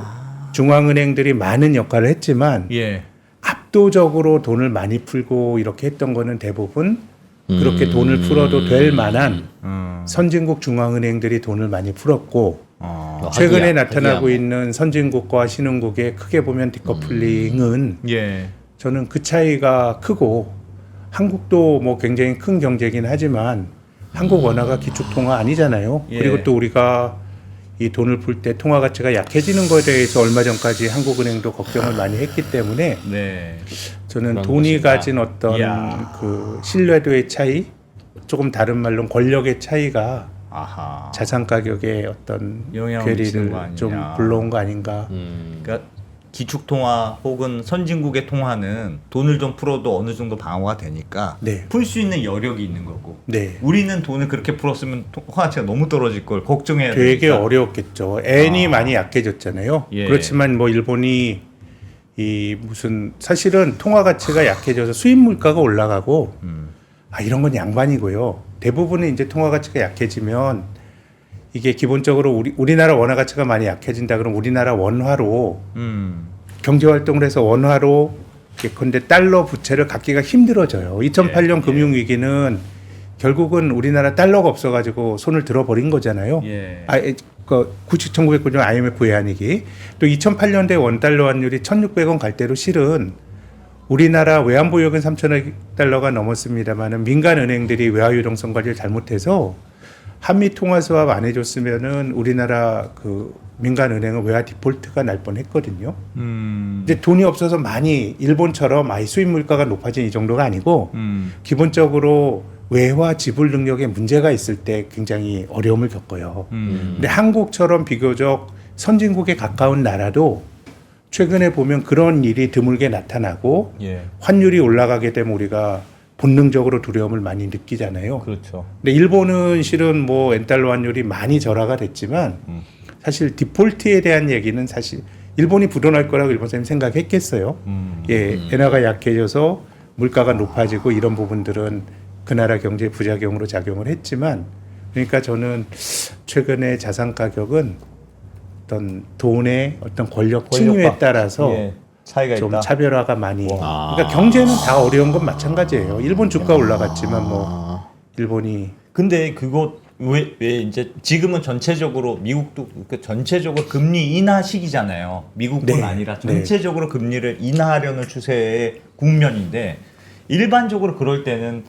중앙은행들이 많은 역할을 했지만
예.
압도적으로 돈을 많이 풀고 이렇게 했던 거는 대부분 그렇게 돈을 풀어도 될 만한 선진국 중앙은행들이 돈을 많이 풀었고 최근에 나타나고 있는 선진국과 신흥국의 크게 보면 디커플링은
예.
저는 그 차이가 크고 한국도 뭐 굉장히 큰 경제긴 하지만 한국 원화가 기축통화 아니잖아요.
예.
그리고 또 우리가 이 돈을 풀 때 통화 가치가 약해지는 것에 대해서 얼마 전까지 한국은행도 걱정을 많이 했기 때문에
네.
저는
그런
돈이
것이다.
가진 어떤
이야.
그 신뢰도의 차이, 조금 다른 말로 권력의 차이가
아하.
자산 가격에 어떤
영향을 미치는 거
괴리를
아니냐.
좀 불러온 거 아닌가.
그러니까 기축 통화 혹은 선진국의 통화는 돈을 좀 풀어도 어느 정도 방어가 되니까
네.
풀 수 있는 여력이 있는 거고.
네.
우리는 돈을 그렇게 풀었으면 통화 가치가 너무 떨어질 걸 걱정해야
되게
되니까.
어려웠겠죠. 엔이 많이 약해졌잖아요.
예.
그렇지만 뭐 일본이 이 무슨 사실은 통화 가치가 약해져서 수입 물가가 올라가고 이런 건 양반이고요. 대부분은 이제 통화 가치가 약해지면 이게 기본적으로 우리나라 원화 가치가 많이 약해진다 그러면 우리나라 원화로 경제 활동을 해서 원화로 예컨대 달러 부채를 갚기가 힘들어져요. 2008년 금융 위기는 결국은 우리나라 달러가 없어가지고 손을 들어버린 거잖아요.
예.
1909년 IMF 외환위기 또 2008년대 원달러 환율이 1,600원 갈 때로 실은 우리나라 외환보유액은 3,000억 달러가 넘었습니다만은 민간 은행들이 외화 유동성 관리를 잘못해서 한미 통화 수합 안 해줬으면은 우리나라 그 민간 은행은 외화 디폴트가 날 뻔했거든요. 이제 돈이 없어서 많이 일본처럼 수입 물가가 높아진 이 정도가 아니고 기본적으로 외화 지불 능력에 문제가 있을 때 굉장히 어려움을 겪어요. 근데 한국처럼 비교적 선진국에 가까운 나라도 최근에 보면 그런 일이 드물게 나타나고
예.
환율이 올라가게 되면 우리가 본능적으로 두려움을 많이 느끼잖아요.
그렇죠.
근데 일본은 실은 뭐 엔달러 환율이 많이 절하가 됐지만 사실 디폴트에 대한 얘기는 사실 일본이 불어날 거라고 일본 사람이 생각했겠어요. 예, 엔화가 약해져서 물가가 높아지고 이런 부분들은 그 나라 경제 부작용으로 작용을 했지만 그러니까 저는 최근에 자산 가격은 어떤 돈의 어떤 권력 층위에
권력과,
따라서
예, 차이가
좀
있다.
차별화가 많이.
와.
그러니까 경제는 다 어려운 건 마찬가지예요. 일본 주가 올라갔지만 뭐 일본이
근데 그거 왜 이제 지금은 전체적으로 미국도 그 전체적으로 금리 인하 시기잖아요. 미국뿐
네.
아니라 전체적으로 금리를 인하하려는 추세의 국면인데 일반적으로 그럴 때는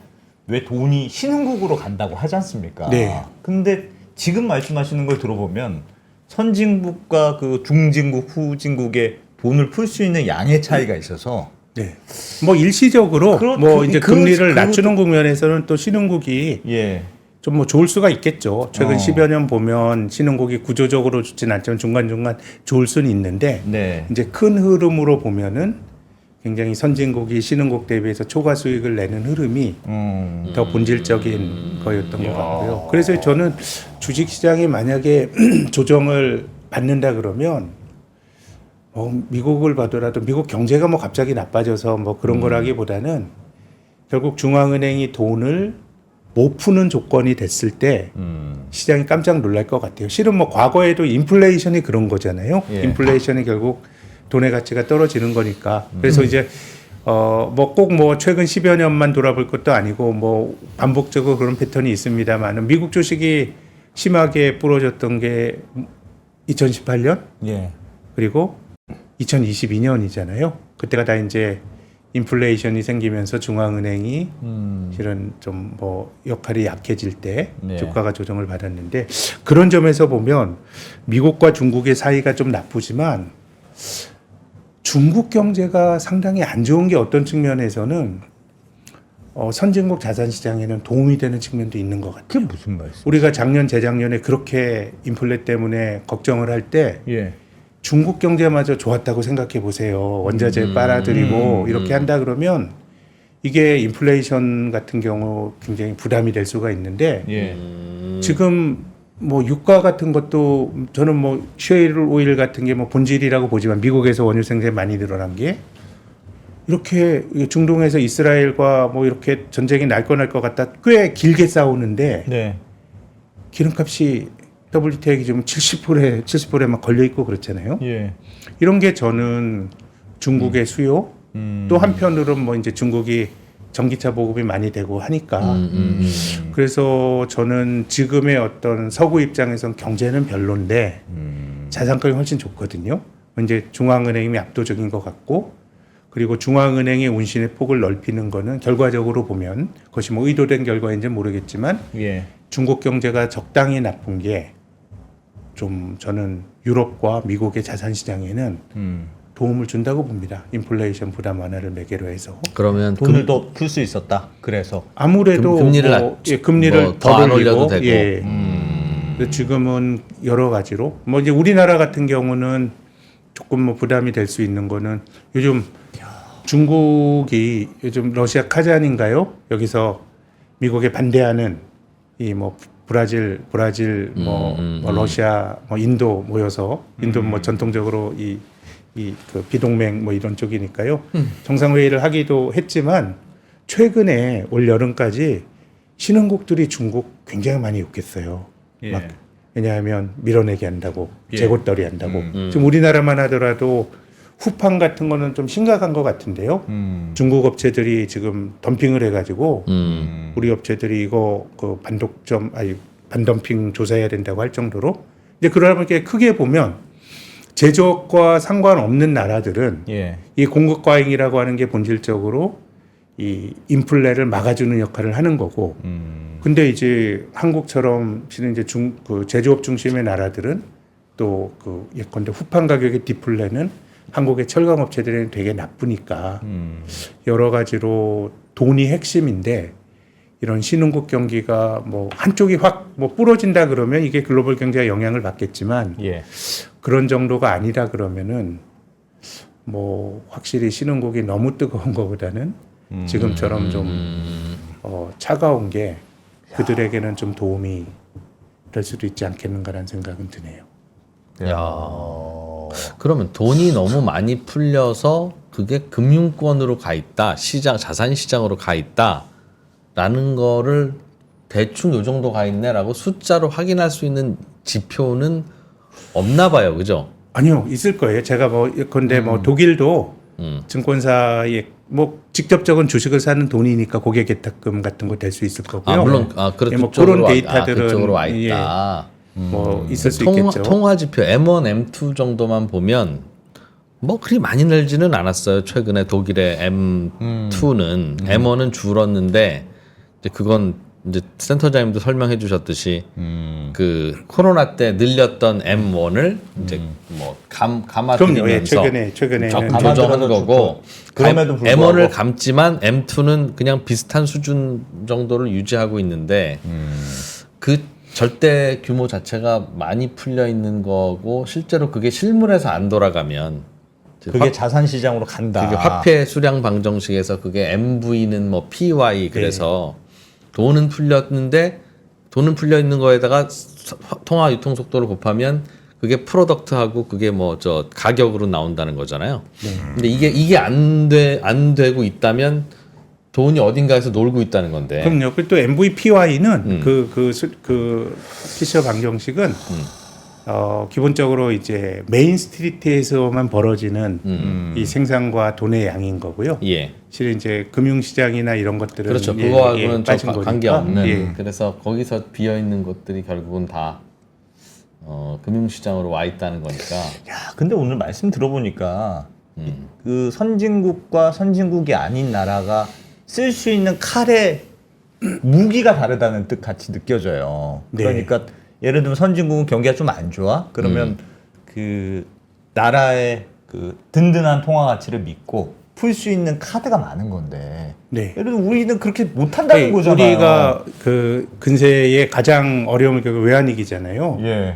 왜 돈이 신흥국으로 간다고 하지 않습니까?
네.
근데 지금 말씀하시는 걸 들어보면 선진국과 그 중진국, 후진국의 돈을 풀 수 있는 양의 차이가 있어서
네. 뭐 일시적으로 뭐 이제 금리를 낮추는 국면에서는 또 신흥국이
예.
좀 뭐 좋을 수가 있겠죠. 최근
어.
10여 년 보면 신흥국이 구조적으로 좋진 않지만 중간중간 좋을 수는 있는데
네.
이제 큰 흐름으로 보면은 굉장히 선진국이 신흥국 대비해서 초과 수익을 내는 흐름이 더 본질적인 거였던 것 같고요. 그래서 저는 주식시장이 만약에 조정을 받는다 그러면 미국을 봐더라도 미국 경제가 뭐 갑자기 나빠져서 뭐 그런 거라기보다는 결국 중앙은행이 돈을 못 푸는 조건이 됐을 때 시장이 깜짝 놀랄 것 같아요. 실은 뭐 과거에도 인플레이션이 그런 거잖아요.
예.
인플레이션이 결국 돈의 가치가 떨어지는 거니까. 그래서 이제 뭐 꼭 뭐 최근 10여 년만 돌아볼 것도 아니고 뭐 반복적으로 그런 패턴이 있습니다만 미국 주식이 심하게 부러졌던 게 2018년
예.
그리고 2022년이잖아요. 그때가 다 이제 인플레이션이 생기면서 중앙은행이 실은 좀 뭐 역할이 약해질 때
네.
주가가 조정을 받았는데 그런 점에서 보면 미국과 중국의 사이가 좀 나쁘지만 중국 경제가 상당히 안 좋은 게 어떤 측면에서는 선진국 자산 시장에는 도움이 되는 측면도 있는 것 같아요.
그게 무슨 말씀?
우리가 작년 재작년에 그렇게 인플레 때문에 걱정을 할 때
예.
중국 경제마저 좋았다고 생각해 보세요. 원자재 빨아들이고 이렇게 한다 그러면 이게 인플레이션 같은 경우 굉장히 부담이 될 수가 있는데
예.
지금 뭐 유가 같은 것도 저는 뭐 쉐일 오일 같은 게 뭐 본질이라고 보지만 미국에서 원유 생산이 많이 늘어난 게 이렇게 중동에서 이스라엘과 뭐 이렇게 전쟁이 날 것 같다 꽤 길게 싸우는데
네.
기름값이 WTI 기준 70%에 막 걸려 있고 그렇잖아요.
예.
이런 게 저는 중국의 수요 또 한편으로는 뭐 이제 중국이 전기차 보급이 많이 되고 하니까 그래서 저는 지금의 어떤 서구 입장에선 경제는 별론데 자산가격이 훨씬 좋거든요. 이제 중앙은행이 압도적인 것 같고 그리고 중앙은행의 운신의 폭을 넓히는 거는 결과적으로 보면 그것이 뭐 의도된 결과인지 모르겠지만
예.
중국 경제가 적당히 나쁜 게 좀 저는 유럽과 미국의 자산 시장에는 도움을 준다고 봅니다. 인플레이션 부담 완화를 매개로 해서.
그러면
돈을 더 풀 수 있었다. 그래서
아무래도
금리를
금리를
뭐
더
더안
올리고
올려도 되고.
예. 근데 지금은 여러 가지로 뭐 이제 우리나라 같은 경우는 조금 뭐 부담이 될 수 있는 거는 요즘 중국이 요즘 러시아 카잔인가요? 여기서 미국에 반대하는 이 뭐 브라질 뭐 러시아 뭐 인도 모여서 인도 뭐 전통적으로 이 그 비동맹 뭐 이런 쪽이니까요. 정상회의를 하기도 했지만 최근에 올 여름까지 신흥국들이 중국 굉장히 많이 욕했어요.
예.
막 왜냐하면 밀어내기 한다고
예.
재고떨이 한다고. 지금 우리나라만 하더라도 후판 같은 거는 좀 심각한 것 같은데요. 중국 업체들이 지금 덤핑을 해가지고 우리 업체들이 이거 그 반덤핑 조사해야 된다고 할 정도로 이제 그러다 보니까 크게 보면 제조업과 상관없는 나라들은
예.
이 공급 과잉이라고 하는 게 본질적으로 이 인플레를 막아주는 역할을 하는 거고. 근데 이제 한국처럼 실은 이제 그 제조업 중심의 나라들은 또 그 예컨대 후판 가격의 디플레는 한국의 철강 업체들에는 되게 나쁘니까 여러 가지로 돈이 핵심인데 이런 신흥국 경기가 뭐 한쪽이 확 뭐 부러진다 그러면 이게 글로벌 경제에 영향을 받겠지만
예.
그런 정도가 아니라 그러면은 뭐 확실히 신흥국이 너무 뜨거운 것보다는 지금처럼 좀 차가운 게 그들에게는 좀 도움이 될 수도 있지 않겠는가라는 생각은 드네요.
그러면 돈이 너무 많이 풀려서 그게 금융권으로 가 있다, 시장 자산 시장으로 가 있다라는 거를 대충 요 정도 가 있네라고 숫자로 확인할 수 있는 지표는 없나 봐요, 그죠?
아니요, 있을 거예요. 제가 뭐 근데 뭐 독일도 증권사에 뭐 직접적인 주식을 사는 돈이니까 고객 예탁금 같은 거 될 수 있을 거고요.
물론 그래
예, 뭐
그쪽으로
그런 데이터들은
그쪽으로 와
예,
있다.
뭐 있을 수 있겠죠.
통화 지표 M1, M2 정도만 보면 뭐 그리 많이 늘지는 않았어요. 최근에 독일의 M2는 M1은 줄었는데 이제 그건 이제 센터장님도 설명해 주셨듯이 그 코로나 때 늘렸던 M1을 이제 뭐
그럼요. 예,
감아들이면서
최근에는
조금
감아
조정한
들어서
거고
그럼에도 불구하고
M1을 감지만 M2는 그냥 비슷한 수준 정도를 유지하고 있는데 그 절대 규모 자체가 많이 풀려 있는 거고 실제로 그게 실물에서 안 돌아가면
그게 자산 시장으로 간다.
그게 화폐 수량 방정식에서 그게 MV는 뭐 PY 그래서 돈은 풀렸는데 돈은 풀려 있는 거에다가 통화 유통 속도를 곱하면 그게 프로덕트하고 그게 뭐 저 가격으로 나온다는 거잖아요. 근데 이게 안 되고 있다면 돈이 어딘가에서 놀고 있다는 건데.
그럼요. 그리고 또 MVPY는 그 피셔 방정식은 기본적으로 이제 메인 스트리트에서만 벌어지는 이 생산과 돈의 양인 거고요.
예.
실은 이제 금융시장이나 이런 것들은
그렇죠. 그거하고는
빠진
좀
거니까.
관계없는.
예.
그래서 거기서 비어 있는 것들이 결국은 다 금융시장으로 와 있다는 거니까.
야, 근데 오늘 말씀 들어보니까 그 선진국과 선진국이 아닌 나라가 쓸 수 있는 칼의 무기가 다르다는 뜻 같이 느껴져요.
네.
그러니까 예를 들면 선진국은 경기가 좀 안 좋아? 그러면 그 나라의 그 든든한 통화 가치를 믿고 풀 수 있는 카드가 많은 건데.
네.
예를 들면 우리는 그렇게 못한다는 거잖아요.
우리가 그 근세에 가장 어려움을 겪은 외환위기잖아요.
예.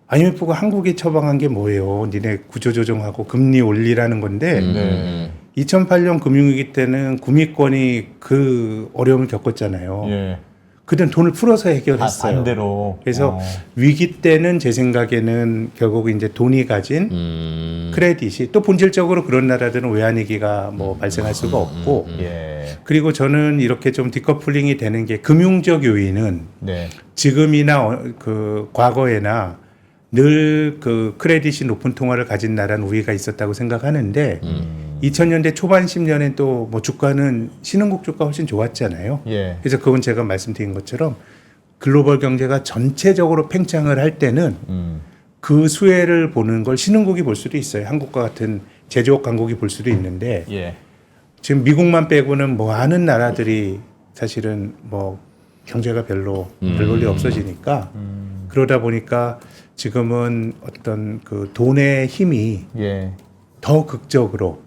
IMF가 한국에 처방한 게 뭐예요? 니네 구조조정하고 금리 올리라는 건데
네.
2008년 금융위기 때는 구미권이 그 어려움을 겪었잖아요.
예.
그땐 돈을 풀어서 해결했어요.
반대로.
그래서 위기 때는 제 생각에는 결국 이제 돈이 가진 크레딧이 또 본질적으로 그런 나라들은 외환위기가 뭐 발생할 수가 없고
예.
그리고 저는 이렇게 좀 디커플링이 되는 게 금융적 요인은
네.
지금이나 그 과거에나 늘 그 크레딧이 높은 통화를 가진 나라는 우위가 있었다고 생각하는데 2000년대 초반 10년엔 또 뭐 주가는 신흥국 주가 훨씬 좋았잖아요.
예.
그래서 그건 제가 말씀드린 것처럼 글로벌 경제가 전체적으로 팽창을 할 때는 그 수혜를 보는 걸 신흥국이 볼 수도 있어요. 한국과 같은 제조업 강국이 볼 수도 있는데
예.
지금 미국만 빼고는 뭐 아는 나라들이 사실은 뭐 경제가 별로 별 볼일 없어지니까 그러다 보니까 지금은 어떤 그 돈의 힘이
예.
더 극적으로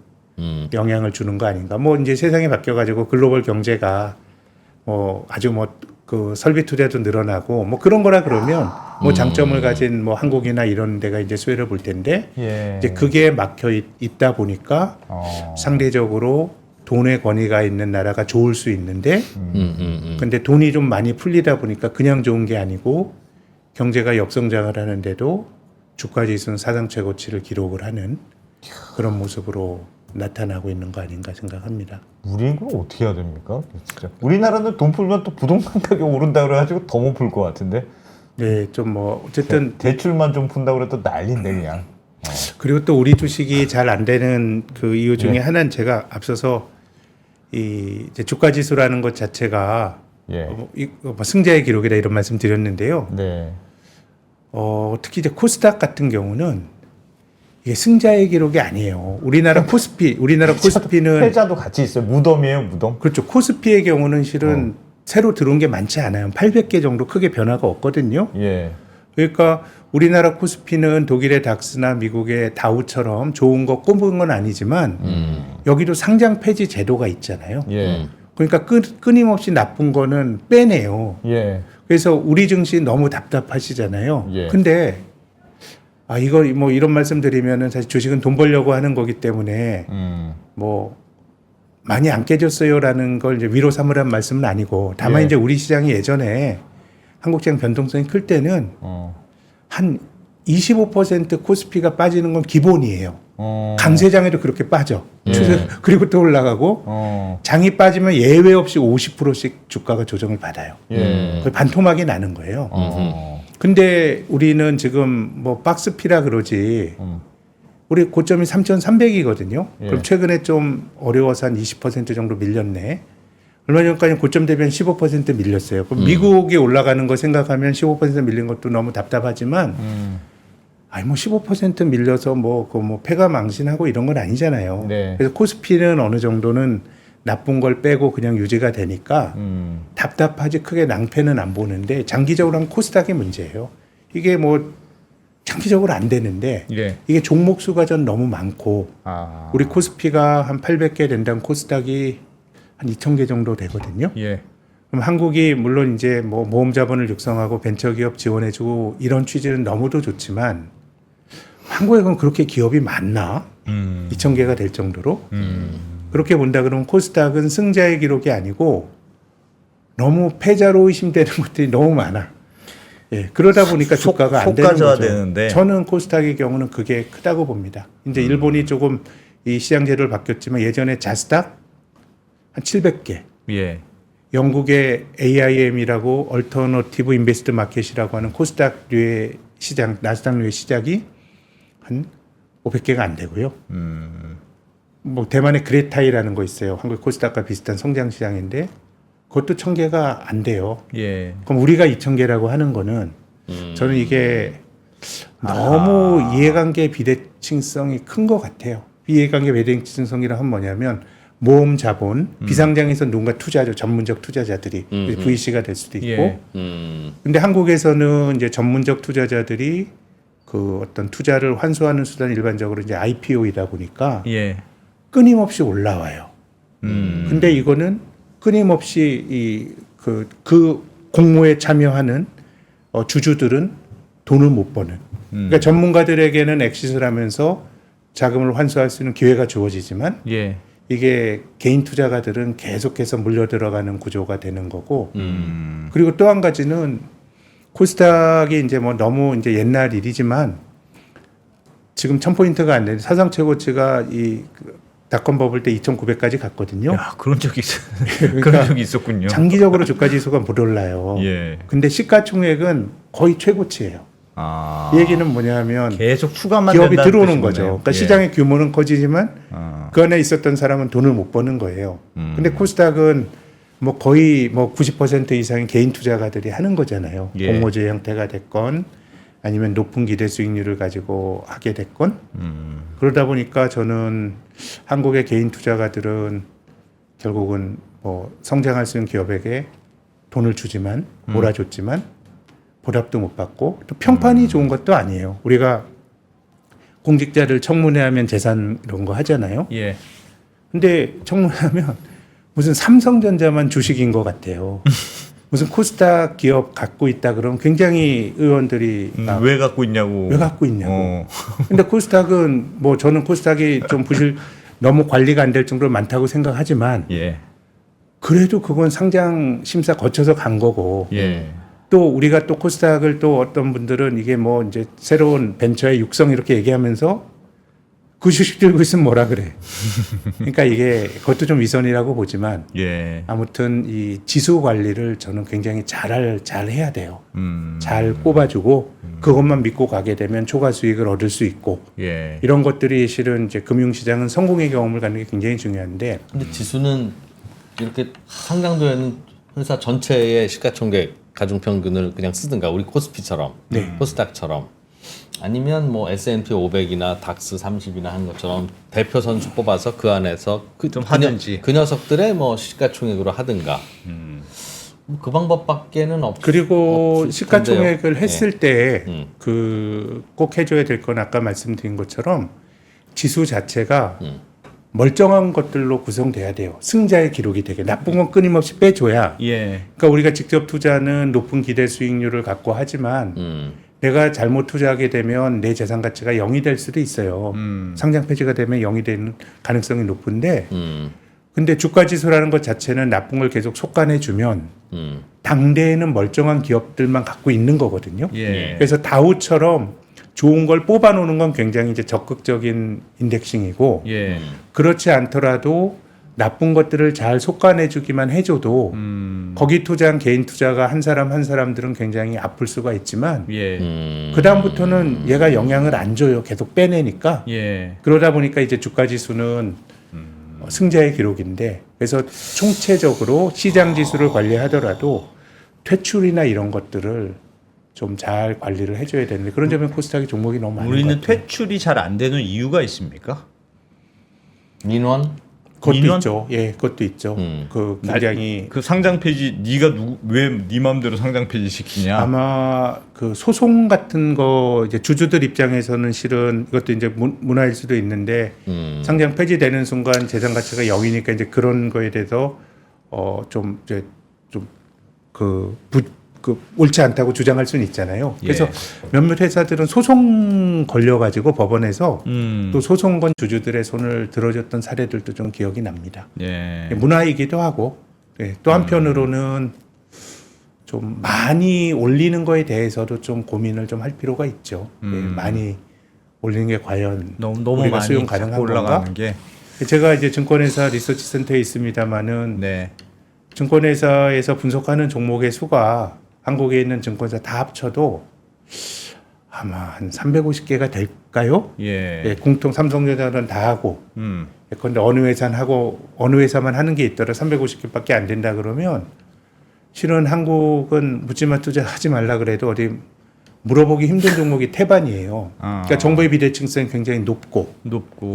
영향을 주는 거 아닌가. 뭐 이제 세상이 바뀌어가지고 글로벌 경제가 뭐 아주 뭐 그 설비 투자도 늘어나고 뭐 그런 거라 그러면 뭐 장점을 가진 뭐 한국이나 이런 데가 이제 수혜를 볼 텐데
예.
이제 그게 막혀 있다 보니까 상대적으로 돈의 권위가 있는 나라가 좋을 수 있는데 근데 돈이 좀 많이 풀리다 보니까 그냥 좋은 게 아니고 경제가 역성장을 하는데도 주가 지수는 사상 최고치를 기록을 하는 그런 모습으로 나타나고 있는 거 아닌가 생각합니다.
우리는 그럼 어떻게 해야 됩니까? 진짜. 우리나라는 돈 풀면 또 부동산 가격 오른다 그래가지고 더 못 풀 것 같은데.
네, 좀 뭐 어쨌든
대출만 좀 푼다 그래 또 난리인데 그냥.
그리고 또 우리 주식이 잘 안 되는 그 이유 중에 하나는 제가 앞서서 이 이제 주가 지수라는 것 자체가
예.
뭐 승자의 기록이다 이런 말씀 드렸는데요.
네.
특히 이제 코스닥 같은 경우는 이게 승자의 기록이 아니에요. 우리나라 코스피는
패자도 같이 있어요. 무덤이에요, 무덤.
그렇죠. 코스피의 경우는 실은 새로 들어온 게 많지 않아요. 800개 정도 크게 변화가 없거든요.
예.
그러니까 우리나라 코스피는 독일의 닥스나 미국의 다우처럼 좋은 거 꼽은 건 아니지만 여기도 상장 폐지 제도가 있잖아요.
예.
그러니까 끊임없이 나쁜 거는 빼내요.
예.
그래서 우리 증시 너무 답답하시잖아요.
예.
근데 이거 뭐 이런 말씀 드리면은 사실 주식은 돈 벌려고 하는 거기 때문에 뭐 많이 안 깨졌어요라는 걸 이제 위로 삼으란 말씀은 아니고 다만
예.
이제 우리 시장이 예전에 한국 시장 변동성이 클 때는 한 25% 코스피가 빠지는 건 기본이에요. 강세장에도 그렇게 빠져. 그리고 또 올라가고 장이 빠지면 예외 없이 50%씩 주가가 조정을 받아요. 거의 반토막이 나는 거예요. 근데 우리는 지금 뭐 박스피라 그러지 우리 고점이 3,300이거든요. 그럼 최근에 좀 어려워서 한 20% 정도 밀렸네. 얼마 전까지 고점 대비 15% 밀렸어요. 그럼 미국이 올라가는 거 생각하면 15% 밀린 것도 너무 답답하지만 뭐 15% 밀려서 뭐 패가 망신하고 이런 건 아니잖아요.
네.
그래서 코스피는 어느 정도는 나쁜 걸 빼고 그냥 유지가 되니까 답답하지 크게 낭패는 안 보는데 장기적으로는 코스닥이 문제예요. 이게 뭐 장기적으로 안 되는데
예.
이게 종목 수가 전 너무 많고
아.
우리 코스피가 한 800개 된다면 코스닥이 한 2,000개 정도 되거든요.
예.
그럼 한국이 물론 이제 뭐 모험 자본을 육성하고 벤처기업 지원해주고 이런 취지는 너무도 좋지만 한국에 그럼 그렇게 기업이 많나? 2,000개가 될 정도로 그렇게 본다 그러면 코스닥은 승자의 기록이 아니고 너무 패자로 의심되는 것들이 너무 많아. 예, 그러다 보니까 주가가 안 되는 거죠.
되는데.
저는 코스닥의 경우는 그게 크다고 봅니다. 이제 일본이 조금 이 시장 제도를 바뀌었지만 예전에 자스닥 한 700개,
예.
영국의 AIM이라고 얼터너티브 인베스트 마켓이라고 하는 코스닥류의 시장, 나스닥류의 시작이 한 500개가 안 되고요. 뭐 대만의 그레타이라는 거 있어요. 한국 코스닥과 비슷한 성장 시장인데 그것도 1,000개가 안 돼요.
예.
그럼 우리가 2,000개라고 하는 거는 저는 이게 너무 이해관계 비대칭성이 큰 것 같아요. 이해관계 비대칭성이라 하면 뭐냐면 모험 자본, 비상장에서 누군가 투자죠. 전문적 투자자들이 VC가 될 수도 있고.
예.
근데 한국에서는 이제 전문적 투자자들이 그 어떤 투자를 환수하는 수단 일반적으로 이제 IPO이다 보니까
예.
끊임없이 올라와요. 근데 이거는 끊임없이 그 공모에 참여하는 주주들은 돈을 못 버는. 그러니까 전문가들에게는 엑시스를 하면서 자금을 환수할 수 있는 기회가 주어지지만
예.
이게 개인 투자가들은 계속해서 물려 들어가는 구조가 되는 거고. 그리고 또 한 가지는 코스닥이 이제 뭐 너무 이제 옛날 일이지만 지금 1,000포인트가 안 되는 사상 최고치가 이 닷컴 버블 때 2,900까지 갔거든요.
야, 그런 적이
그러니까
그런 적이 있었군요.
장기적으로 주가 지수가 못 올라요.
예.
근데 시가총액은 거의 최고치예요.
아.
이 얘기는 뭐냐면
계속 추가만
기업이
된다는
들어오는
뜻이군요.
거죠. 그러니까
예.
시장의 규모는 커지지만
아.
그 안에 있었던 사람은 돈을 못 버는 거예요. 근데 코스닥은 뭐 거의 뭐 90% 이상의 개인 투자가들이 하는 거잖아요.
예.
공모제 형태가 됐건 아니면 높은 기대 수익률을 가지고 하게 됐건 그러다 보니까 저는 한국의 개인 투자가들은 결국은 뭐 성장할 수 있는 기업에게 돈을 주지만 몰아줬지만 보답도 못 받고 또 평판이 좋은 것도 아니에요. 우리가 공직자를 청문회하면 재산 이런 거 하잖아요.
예.
근데 청문회하면 무슨 삼성전자만 주식인 것 같아요. 무슨 코스닥 기업 갖고 있다 그러면 굉장히 의원들이
왜 갖고 있냐고.
왜 갖고 있냐고. 근데 코스닥은 뭐 저는 코스닥이 좀 너무 관리가 안 될 정도로 많다고 생각하지만
예.
그래도 그건 상장 심사 거쳐서 간 거고
예.
또 우리가 또 코스닥을 또 어떤 분들은 이게 뭐 이제 새로운 벤처의 육성 이렇게 얘기하면서 그 주식 들고 있으면 뭐라 그래. 그러니까 이게 그것도 좀 위선이라고 보지만
예.
아무튼 이 지수 관리를 저는 굉장히 잘 해야 돼요. 잘 꼽아주고 그것만 믿고 가게 되면 초과 수익을 얻을 수 있고
예.
이런 것들이 실은 이제 금융시장은 성공의 경험을 갖는 게 굉장히 중요한데
근데 지수는 이렇게 상장되어 있는 회사 전체의 시가총액 가중평균을 그냥 쓰든가 우리 코스피처럼 코스닥처럼 아니면 뭐 S&P 500이나 닥스 30이나 한 것처럼 대표 선수 뽑아서 그 안에서
좀 하든지.
그 녀석들의 뭐 시가총액으로 하든가 그 방법밖에는
그리고
없을
시가총액을
텐데요.
했을 때
음.
그 꼭 해줘야 될 건 아까 말씀드린 것처럼 지수 자체가 멀쩡한 것들로 구성돼야 돼요. 승자의 기록이 되게 나쁜 건 끊임없이 빼줘야.
예.
그러니까 우리가 직접 투자는 높은 기대 수익률을 갖고 하지만 내가 잘못 투자하게 되면 내 재산 가치가 0이 될 수도 있어요. 상장 폐지가 되면 0이 되는 가능성이 높은데 근데 주가 지수라는 것 자체는 나쁜 걸 계속 속간해 주면 당대에는 멀쩡한 기업들만 갖고 있는 거거든요.
예.
그래서 다우처럼 좋은 걸 뽑아 놓는 건 굉장히 이제 적극적인 인덱싱이고
예.
그렇지 않더라도 나쁜 것들을 잘 속간해 주기만 해줘도 거기 투자한 개인 투자가 한 사람 한 사람들은 굉장히 아플 수가 있지만
예.
그 다음부터는 얘가 영향을 안 줘요. 계속 빼내니까.
예.
그러다 보니까 이제 주가 지수는 승자의 기록인데 그래서 총체적으로 시장 지수를 관리하더라도 퇴출이나 이런 것들을 좀 잘 관리를 해줘야 되는데 그런 점에 코스닥이 종목이 너무 많은 것
우리는
같아요.
퇴출이 잘 안 되는 이유가 있습니까?
민원?
그것도
민원?
있죠. 예, 그것도 있죠. 그 굉장히
그 상장 폐지 네가 왜 네 마음대로 상장 폐지 시키냐?
아마 그 소송 같은 거 이제 주주들 입장에서는 실은 이것도 이제 문화일 수도 있는데 상장 폐지되는 순간 재산 가치가 0이니까 이제 그런 거에 대해서 좀 이제 그 옳지 않다고 주장할 수는 있잖아요. 그래서
예.
몇몇 회사들은 소송 걸려가지고 법원에서 또 소송 건 주주들의 손을 들어줬던 사례들도 좀 기억이 납니다.
예.
문화이기도 하고 예, 또 한편으로는 좀 많이 올리는 거에 대해서도 좀 고민을 좀 할 필요가 있죠. 예, 많이 올리는 게 과연
너무
우리가
많이
수용
자꾸
가능한
올라가는
건가?
게.
제가 이제 증권회사 리서치 센터에 있습니다만은
네.
증권회사에서 분석하는 종목의 수가 한국에 있는 증권사 다 합쳐도 아마 한 350개가 될까요?
예.
예, 공통 삼성전자는 다 하고 그런데 어느 회사만 하는 게 있더라 350개밖에 안 된다 그러면 실은 한국은 묻지마 투자하지 말라 그래도 어디 물어보기 힘든 종목이 태반이에요. 그러니까 정보의 비대칭성이 굉장히 높고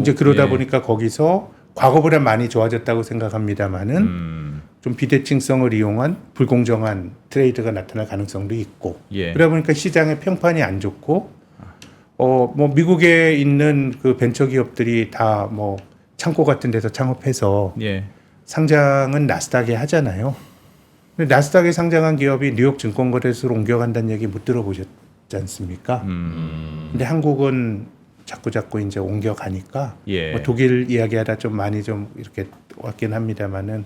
이제 그러다
예.
보니까 거기서 과거보다 많이 좋아졌다고 생각합니다만은 좀 비대칭성을 이용한 불공정한 트레이드가 나타날 가능성도 있고
예.
그러다 보니까 시장의 평판이 안 좋고 뭐 미국에 있는 그 벤처 기업들이 다 뭐 창고 같은 데서 창업해서
예.
상장은 나스닥에 하잖아요. 근데 나스닥에 상장한 기업이 뉴욕 증권거래소로 옮겨간다는 얘기 못 들어보셨지 않습니까? 근데 한국은 자꾸 이제 옮겨가니까
예.
뭐 독일 이야기하다 좀 많이 좀 이렇게 왔긴 합니다만은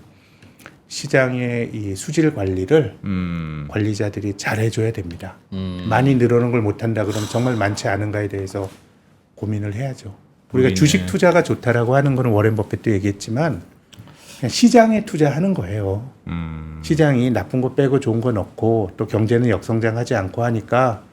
시장의 이 수질 관리를 관리자들이 잘 해줘야 됩니다. 많이 늘어나는 걸 못한다 그러면 정말 많지 않은가에 대해서 고민을 해야죠. 우리가 주식 투자가 좋다라고 하는 거는 워렌 버핏도 얘기했지만 그냥 시장에 투자하는 거예요. 시장이 나쁜 거 빼고 좋은 거 넣고 또 경제는 역성장하지 않고 하니까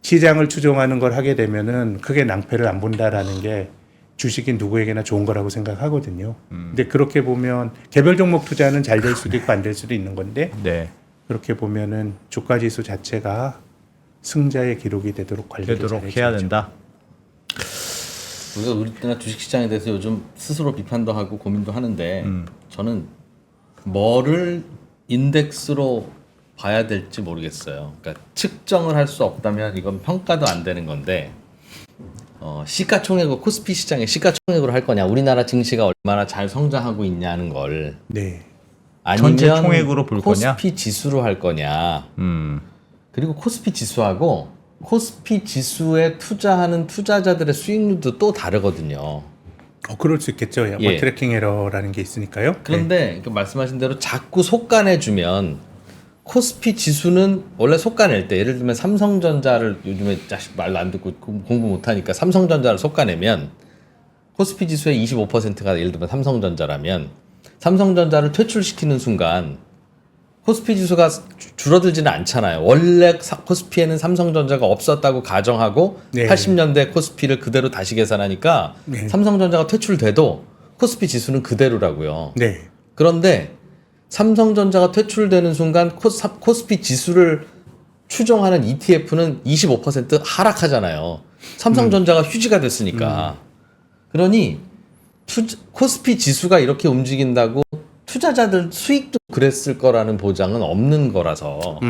시장을 추종하는 걸 하게 되면은 크게 낭패를 안 본다라는 게 주식이 누구에게나 좋은 거라고 생각하거든요. 근데 그렇게 보면 개별 종목 투자는 잘 될 수도 있고 안 될 수도 있는 건데
네.
그렇게 보면은 주가 지수 자체가 승자의 기록이 되도록 관리를
되도록
잘해줘야죠.
해야 된다.
우리나라 주식시장에 대해서 요즘 스스로 비판도 하고 고민도 하는데 저는 뭐를 인덱스로 봐야 될지 모르겠어요. 그러니까 측정을 할 수 없다면 이건 평가도 안 되는 건데 시가총액을 코스피 시장의 시가총액으로 할 거냐, 우리나라 증시가 얼마나 잘 성장하고 있냐는 걸
네.
아니면
전체 총액으로 볼 거냐?
코스피 지수로 할 거냐. 그리고 코스피 지수하고 코스피 지수에 투자하는 투자자들의 수익률도 또 다르거든요.
그럴 수 있겠죠. 뭐
예.
트래킹 에러라는 게 있으니까요.
그런데 그 말씀하신 대로 자꾸 속간해주면 코스피 지수는 원래 속간낼 때 예를 들면 삼성전자를 요즘에 자식 말로 안 듣고 공부 못하니까 삼성전자를 속간내면 코스피 지수의 25%가 예를 들면 삼성전자라면 삼성전자를 퇴출시키는 순간 코스피 지수가 줄어들지는 않잖아요. 원래 코스피에는 삼성전자가 없었다고 가정하고
네.
80년대 코스피를 그대로 다시 계산하니까
네.
삼성전자가 퇴출돼도 코스피 지수는 그대로라고요.
네.
그런데 삼성전자가 퇴출되는 순간 코스피 지수를 추종하는 ETF는 25% 하락하잖아요. 삼성전자가 휴지가 됐으니까. 그러니 코스피 지수가 이렇게 움직인다고 투자자들 수익도 그랬을 거라는 보장은 없는 거라서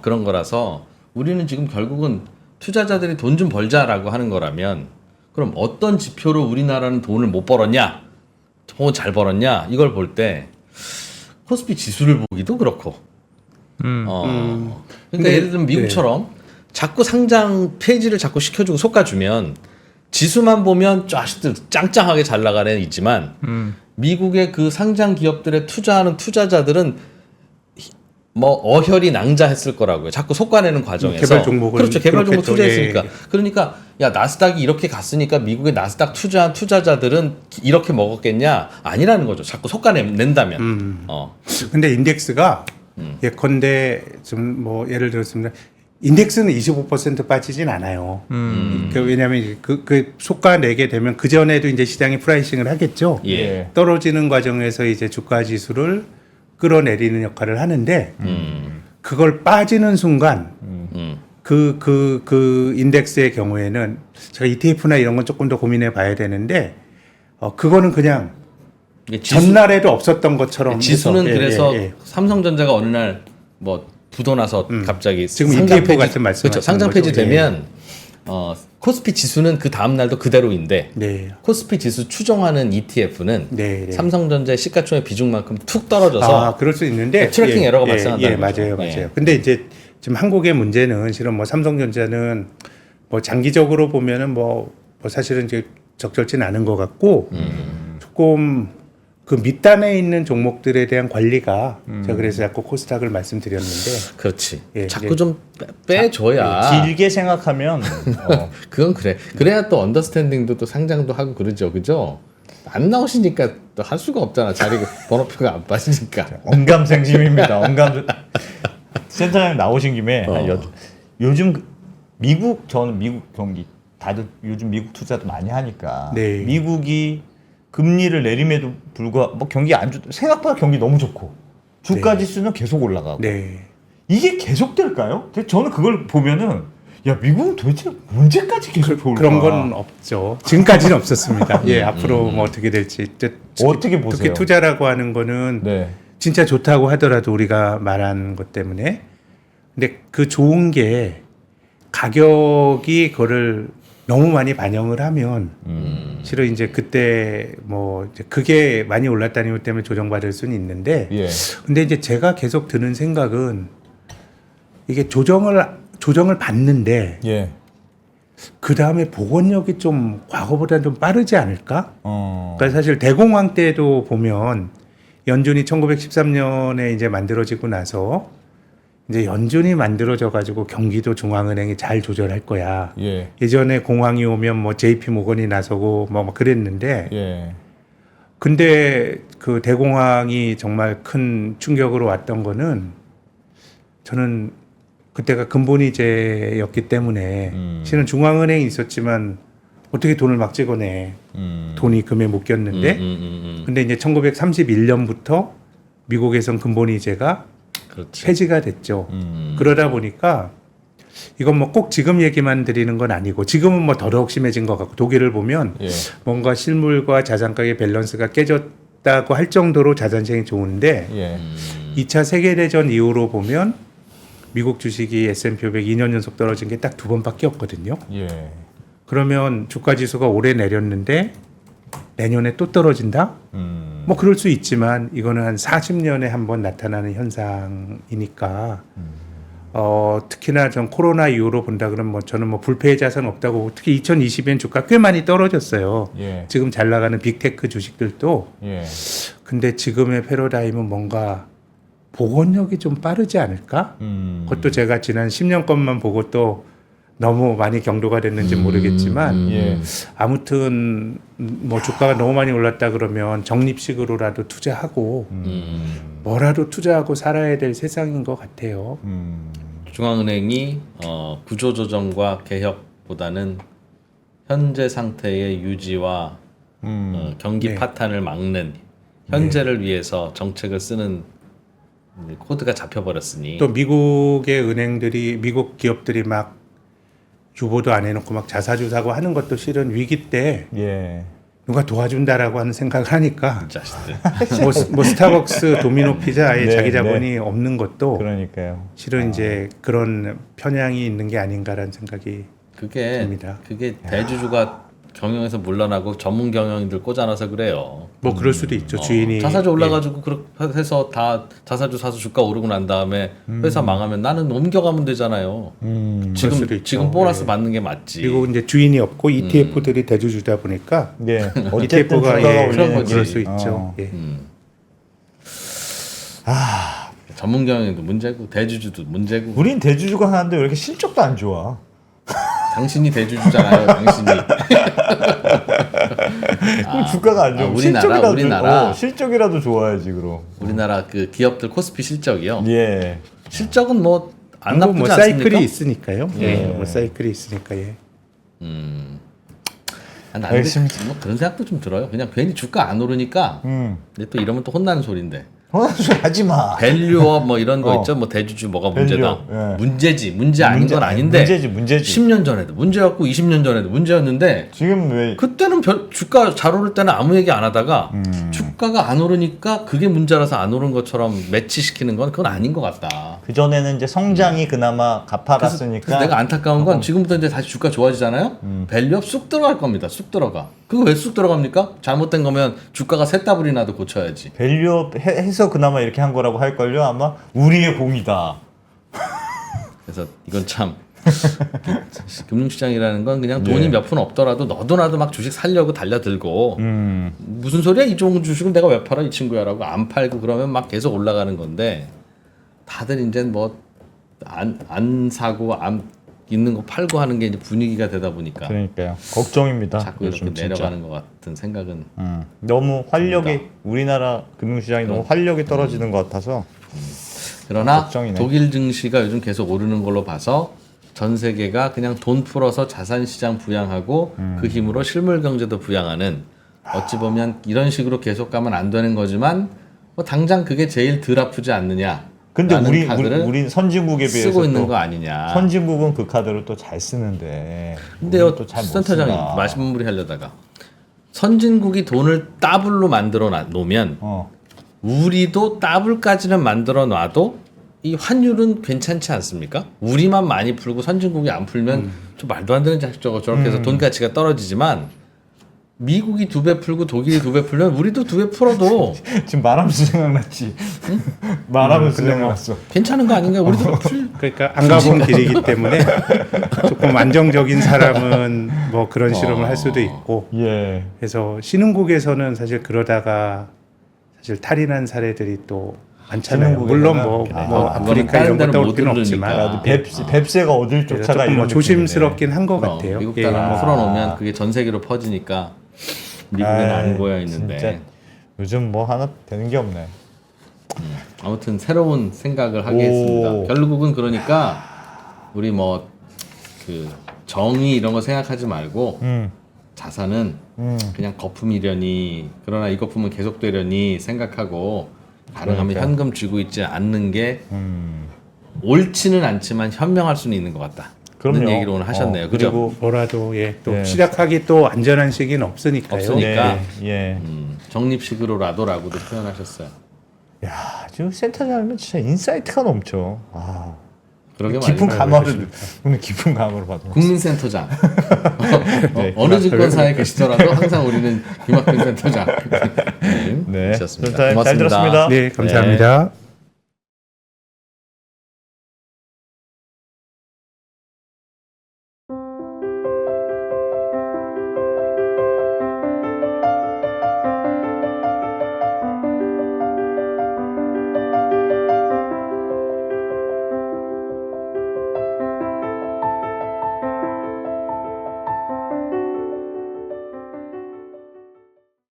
그런 거라서 우리는 지금 결국은 투자자들이 돈 좀 벌자라고 하는 거라면 그럼 어떤 지표로 우리나라는 돈을 못 벌었냐, 돈 잘 벌었냐 이걸 볼 때 코스피 지수를 보기도 그렇고. 그러니까 예를 들면 미국처럼 자꾸 상장 폐지를 자꾸 시켜주고 솎아주면 지수만 보면 쫙 짱짱하게 잘 나가는 애는 있지만 미국의 그 상장 기업들에 투자하는 투자자들은 뭐 어혈이 낭자했을 거라고요. 자꾸 솎아내는 과정에서
개발 종목을
그렇죠. 개발 종목
그렇겠죠.
투자했으니까.
예.
그러니까 야 나스닥이 이렇게 갔으니까 미국의 나스닥 투자한 투자자들은 이렇게 먹었겠냐? 아니라는 거죠. 자꾸 솎아낸다면.
근데 인덱스가 예컨대 좀 뭐 예를 들었습니다. 인덱스는 25% 빠지진 않아요. 왜냐하면 그 속가내게 되면 그 전에도 이제 시장이 프라이싱을 하겠죠.
예.
떨어지는 과정에서 이제 주가 지수를 끌어내리는 역할을 하는데 그걸 빠지는 순간 그 인덱스의 경우에는 제가 ETF나 이런 건 조금 더 고민해 봐야 되는데 그거는 그냥
이게
전날에도 없었던 것처럼
지수는
해서,
그래서
예.
삼성전자가 어느 날 뭐 부도나서 갑자기
지금
상장
ETF 같은 말씀하시는
그렇죠. 상장
거죠?
폐지되면 코스피 지수는 그 다음 날도 그대로인데
네.
코스피 지수 추정하는 ETF는
네, 네.
삼성전자의 시가총액 비중만큼 툭 떨어져서
그럴 수 있는데
트래킹 에러가 발생한다는
예,
거죠.
맞아요.
예.
근데 이제 지금 한국의 문제는 실은 뭐 삼성전자는 뭐 장기적으로 보면은 뭐 사실은 이제 적절치는 않은 것 같고 조금 그 밑단에 있는 종목들에 대한 관리가 제가 그래서 자꾸 코스닥을 말씀드렸는데
그렇지.
예,
자꾸
이제
좀 빼줘야.
길게 생각하면
그건 그래. 그래야 또 언더스탠딩도 또 상장도 하고 그러죠, 그죠? 안 나오시니까 또 할 수가 없잖아. 자리 번호표가 안 빠지니까.
언감생심입니다. 센터장님 나오신 김에 요즘 저는 미국 경기 다들 요즘 미국 투자도 많이 하니까
네.
미국이 금리를 내림에도 불구하고 뭐 경기 안 좋, 생각보다 경기 너무 좋고 주가 지수는 계속 올라가고
네.
이게 계속될까요? 저는 그걸 보면은 야 미국은 도대체 언제까지 계속 좋을까?
그런 건 없죠. 지금까지는 없었습니다. 예, 앞으로 뭐 어떻게 될지
어떻게 보세요?
특히 투자라고 하는 거는
네.
진짜 좋다고 하더라도 우리가 말한 것 때문에 근데 그 좋은 게 가격이 그거를 너무 많이 반영을 하면 실은 이제 그때 뭐 이제 그게 많이 올랐다는 것 때문에 조정받을 수는 있는데
예.
근데 이제 제가 계속 드는 생각은 이게 조정을 받는데
예.
그 다음에 복원력이 좀 과거보다 좀 빠르지 않을까? 그러니까 사실 대공황 때도 보면 연준이 1913년에 이제 만들어지고 나서 이제 연준이 만들어져 가지고 경기도 중앙은행이 잘 조절할 거야.
예.
예전에 공황이 오면 뭐 JP 모건이 나서고 뭐 그랬는데
예.
근데 그 대공황이 정말 큰 충격으로 왔던 거는 저는 그때가 근본이제였기 때문에 실은 중앙은행이 있었지만 어떻게 돈을 막 찍어내. 돈이 금에 못 꼈는데 근데 이제 1931년부터 미국에선 근본이제가
그렇지.
폐지가 됐죠. 그러다 보니까 이건 뭐 꼭 지금 얘기만 드리는 건 아니고 지금은 뭐 더더욱 심해진 것 같고 독일을 보면
예.
뭔가 실물과 자산가의 밸런스가 깨졌다고 할 정도로 자산시장이 좋은데
예.
2차 세계대전 이후로 보면 미국 주식이 S&P 500 2년 연속 떨어진 게 딱 2번밖에 없거든요.
예.
그러면 주가지수가 올해 내렸는데 내년에 또 떨어진다? 뭐 그럴 수 있지만 이거는 한 40년에 한 번 나타나는 현상이니까 특히나 전 코로나 이후로 본다 그러면 뭐 저는 뭐 불패의 자산 없다고 보고 특히 2020년 주가 꽤 많이 떨어졌어요.
예.
지금 잘 나가는 빅테크 주식들도
예.
근데 지금의 패러다임은 뭔가 복원력이 좀 빠르지 않을까? 그것도 제가 지난 10년 것만 보고 또 너무 많이 경도가 됐는지 모르겠지만
예.
아무튼 뭐 주가가 너무 많이 올랐다 그러면 적립식으로라도 투자하고 뭐라도 투자하고 살아야 될 세상인 것 같아요.
중앙은행이 구조조정과 개혁보다는 현재 상태의 유지와 경기
네.
파탄을 막는 현재를 위해서 정책을 쓰는 코드가 잡혀버렸으니
또 미국의 은행들이 미국 기업들이 막 주보도 안 해놓고 막 자사주 사고 하는 것도 실은 위기 때
예.
누가 도와준다라고 하는 생각을 하니까
자식들.
뭐 스타벅스, 도미노 피자에
네,
자기 자본이 없는 것도
그러니까요.
실은 이제 그런 편향이 있는 게 아닌가라는 생각이
그게
듭니다.
그게 대주주가 경영에서 물러나고 전문 경영인들 꽂아놔서 그래요.
뭐 그럴 수도 있죠. 주인이
자사주 올라가지고 그렇게 해서 다 자사주 사서 주가 오르고 난 다음에 회사 망하면 나는 옮겨가면 되잖아요.
그럴 수도 있죠.
지금 보너스
예.
받는 게 맞지.
그리고 이제 주인이 없고 ETF들이 대주주다 보니까
예. 어쨌든
ETF가
주가가
그런
올리는
거지.
그럴 수 있죠.
어.
예.
전문 경영도 문제고 대주주도 문제고.
우린 대주주가 하는데 왜 이렇게 실적도 안 좋아?
당신이 대주주잖아요. 당신이.
그럼 주가가 안 좋아.
우리나라.
실적이라도 좋아야지 그럼.
우리나라 그 기업들 코스피 실적이요.
예.
실적은 뭐 안
한국
나쁘지
뭐
않습니까?
사이클이 있으니까요.
예.
예. 뭐 사이클이 있으니까 예.
나는
알겠습니다.
뭐 그런 생각도 좀 들어요. 그냥 괜히 주가 안 오르니까. 근데 또 이러면 또 혼나는 소리인데.
소리 하지 마.
밸류업 뭐 이런 거
어.
있죠. 뭐 대주주 뭐가
밸류,
문제다.
예.
문제 아닌 건 아닌데.
문제지.
10년 전에도 문제였고 20년 전에도 문제였는데
지금 왜
그때는 주가 잘 오를 때는 아무 얘기 안 하다가 주가가 안 오르니까 그게 문제라서 안 오른 것처럼 매치시키는 건 그건 아닌 것 같다.
그 전에는 이제 성장이 그나마
그래서
가파랐으니까
내가 안타까운 건 지금부터 이제 다시 주가 좋아지잖아요. 밸류업 쑥 들어갈 겁니다. 쑥 들어가. 그거 왜 쑥 들어갑니까? 잘못된 거면 주가가 셋 더블이 나도 고쳐야지.
밸류업 해서 그나마 이렇게 한 거라고 할 걸요. 아마 우리의 공이다.
그래서 이건 참 금융시장이라는 건 그냥 돈이 몇 푼 없더라도 너도 나도 막 주식 살려고 달려들고 무슨 소리야 이 좋은 주식을 내가 왜 팔아 이 친구야라고 안 팔고 그러면 막 계속 올라가는 건데 다들 이제 뭐 안 사고 안 있는 거 팔고 하는 게 이제 분위기가 되다 보니까
그러니까요. 걱정입니다.
자꾸 이렇게
요즘 진짜.
내려가는 것 같은 생각은
너무 활력이 우리나라 금융시장이 너무 활력이 떨어지는 것 같아서
그러나
걱정이네.
독일 증시가 요즘 계속 오르는 걸로 봐서 전 세계가 그냥 돈 풀어서 자산 시장 부양하고 그 힘으로 실물 경제도 부양하는 어찌 보면 이런 식으로 계속 가면 안 되는 거지만 뭐 당장 그게 제일 덜 아프지 않느냐.
근데
카드를
우리 선진국에 비해서
쓰고 있는
또
거 아니냐.
선진국은 그 카드를 또 잘 쓰는데
근데요,
또잘 못
센터장이
쓰나.
말씀무리 하려다가 선진국이 돈을 더블로 만들어 놓으면 우리도 더블까지는 만들어 놔도 이 환율은 괜찮지 않습니까? 우리만 많이 풀고 선진국이 안 풀면 좀 말도 안 되는 자식 저렇게 해서 돈 가치가 떨어지지만 미국이 2배 풀고 독일이 2배 풀면 우리도 2배 풀어도
지금 말하면서 생각났지. 말하면서 생각났어.
괜찮은 거 아닌가요? 우리도 풀
그러니까 안 가본 길이기 때문에 조금 안정적인 사람은 뭐 그런 실험을 할 수도 있고
예.
그래서 신흥국에서는 사실 그러다가 사실 탈인한 사례들이 또 많잖아요.
신흥국에서는
물론 뭐
그거는
아프리카 이런
다른
것도
데는
올 필요는
못
없지만
오르니까.
뱁새가 어딜
그래서
쫓아가
조금 뭐
이런
조심스럽긴 한 것
그럼
같아요.
미국
예.
달러 풀어놓으면 그게 전 세계로 퍼지니까 미국에는 안 고여 있는데
진짜 요즘 뭐 하나 되는 게 없네.
아무튼 새로운 생각을 하게
오.
했습니다. 결국은 그러니까 우리 뭐 그 정의 이런 거 생각하지 말고 자산은 그냥 거품이려니 그러나 이 거품은 계속되려니 생각하고 가능하면
그러니까.
현금 쥐고 있지 않는 게 옳지는 않지만 현명할 수는 있는 것 같다. 그런
그럼요.
얘기를 오늘 하셨네요. 그죠?
그리고
뭐라도 또
예.
시작하기 또 안전한 시기는 없으니까요.
없으니까.
예.
적립식으로라도라고도 표현하셨어요.
야, 지금 센터장이면 진짜 인사이트가 넘쳐. 아,
그러게
깊은
말이에요.
감화를 오늘 깊은 감화를 받은 거.
국민센터장.
네,
어느 증권사에 계시더라도 항상 우리는 김학균 센터장.
네,
있었습니다.
잘
고맙습니다.
들었습니다.
네, 감사합니다.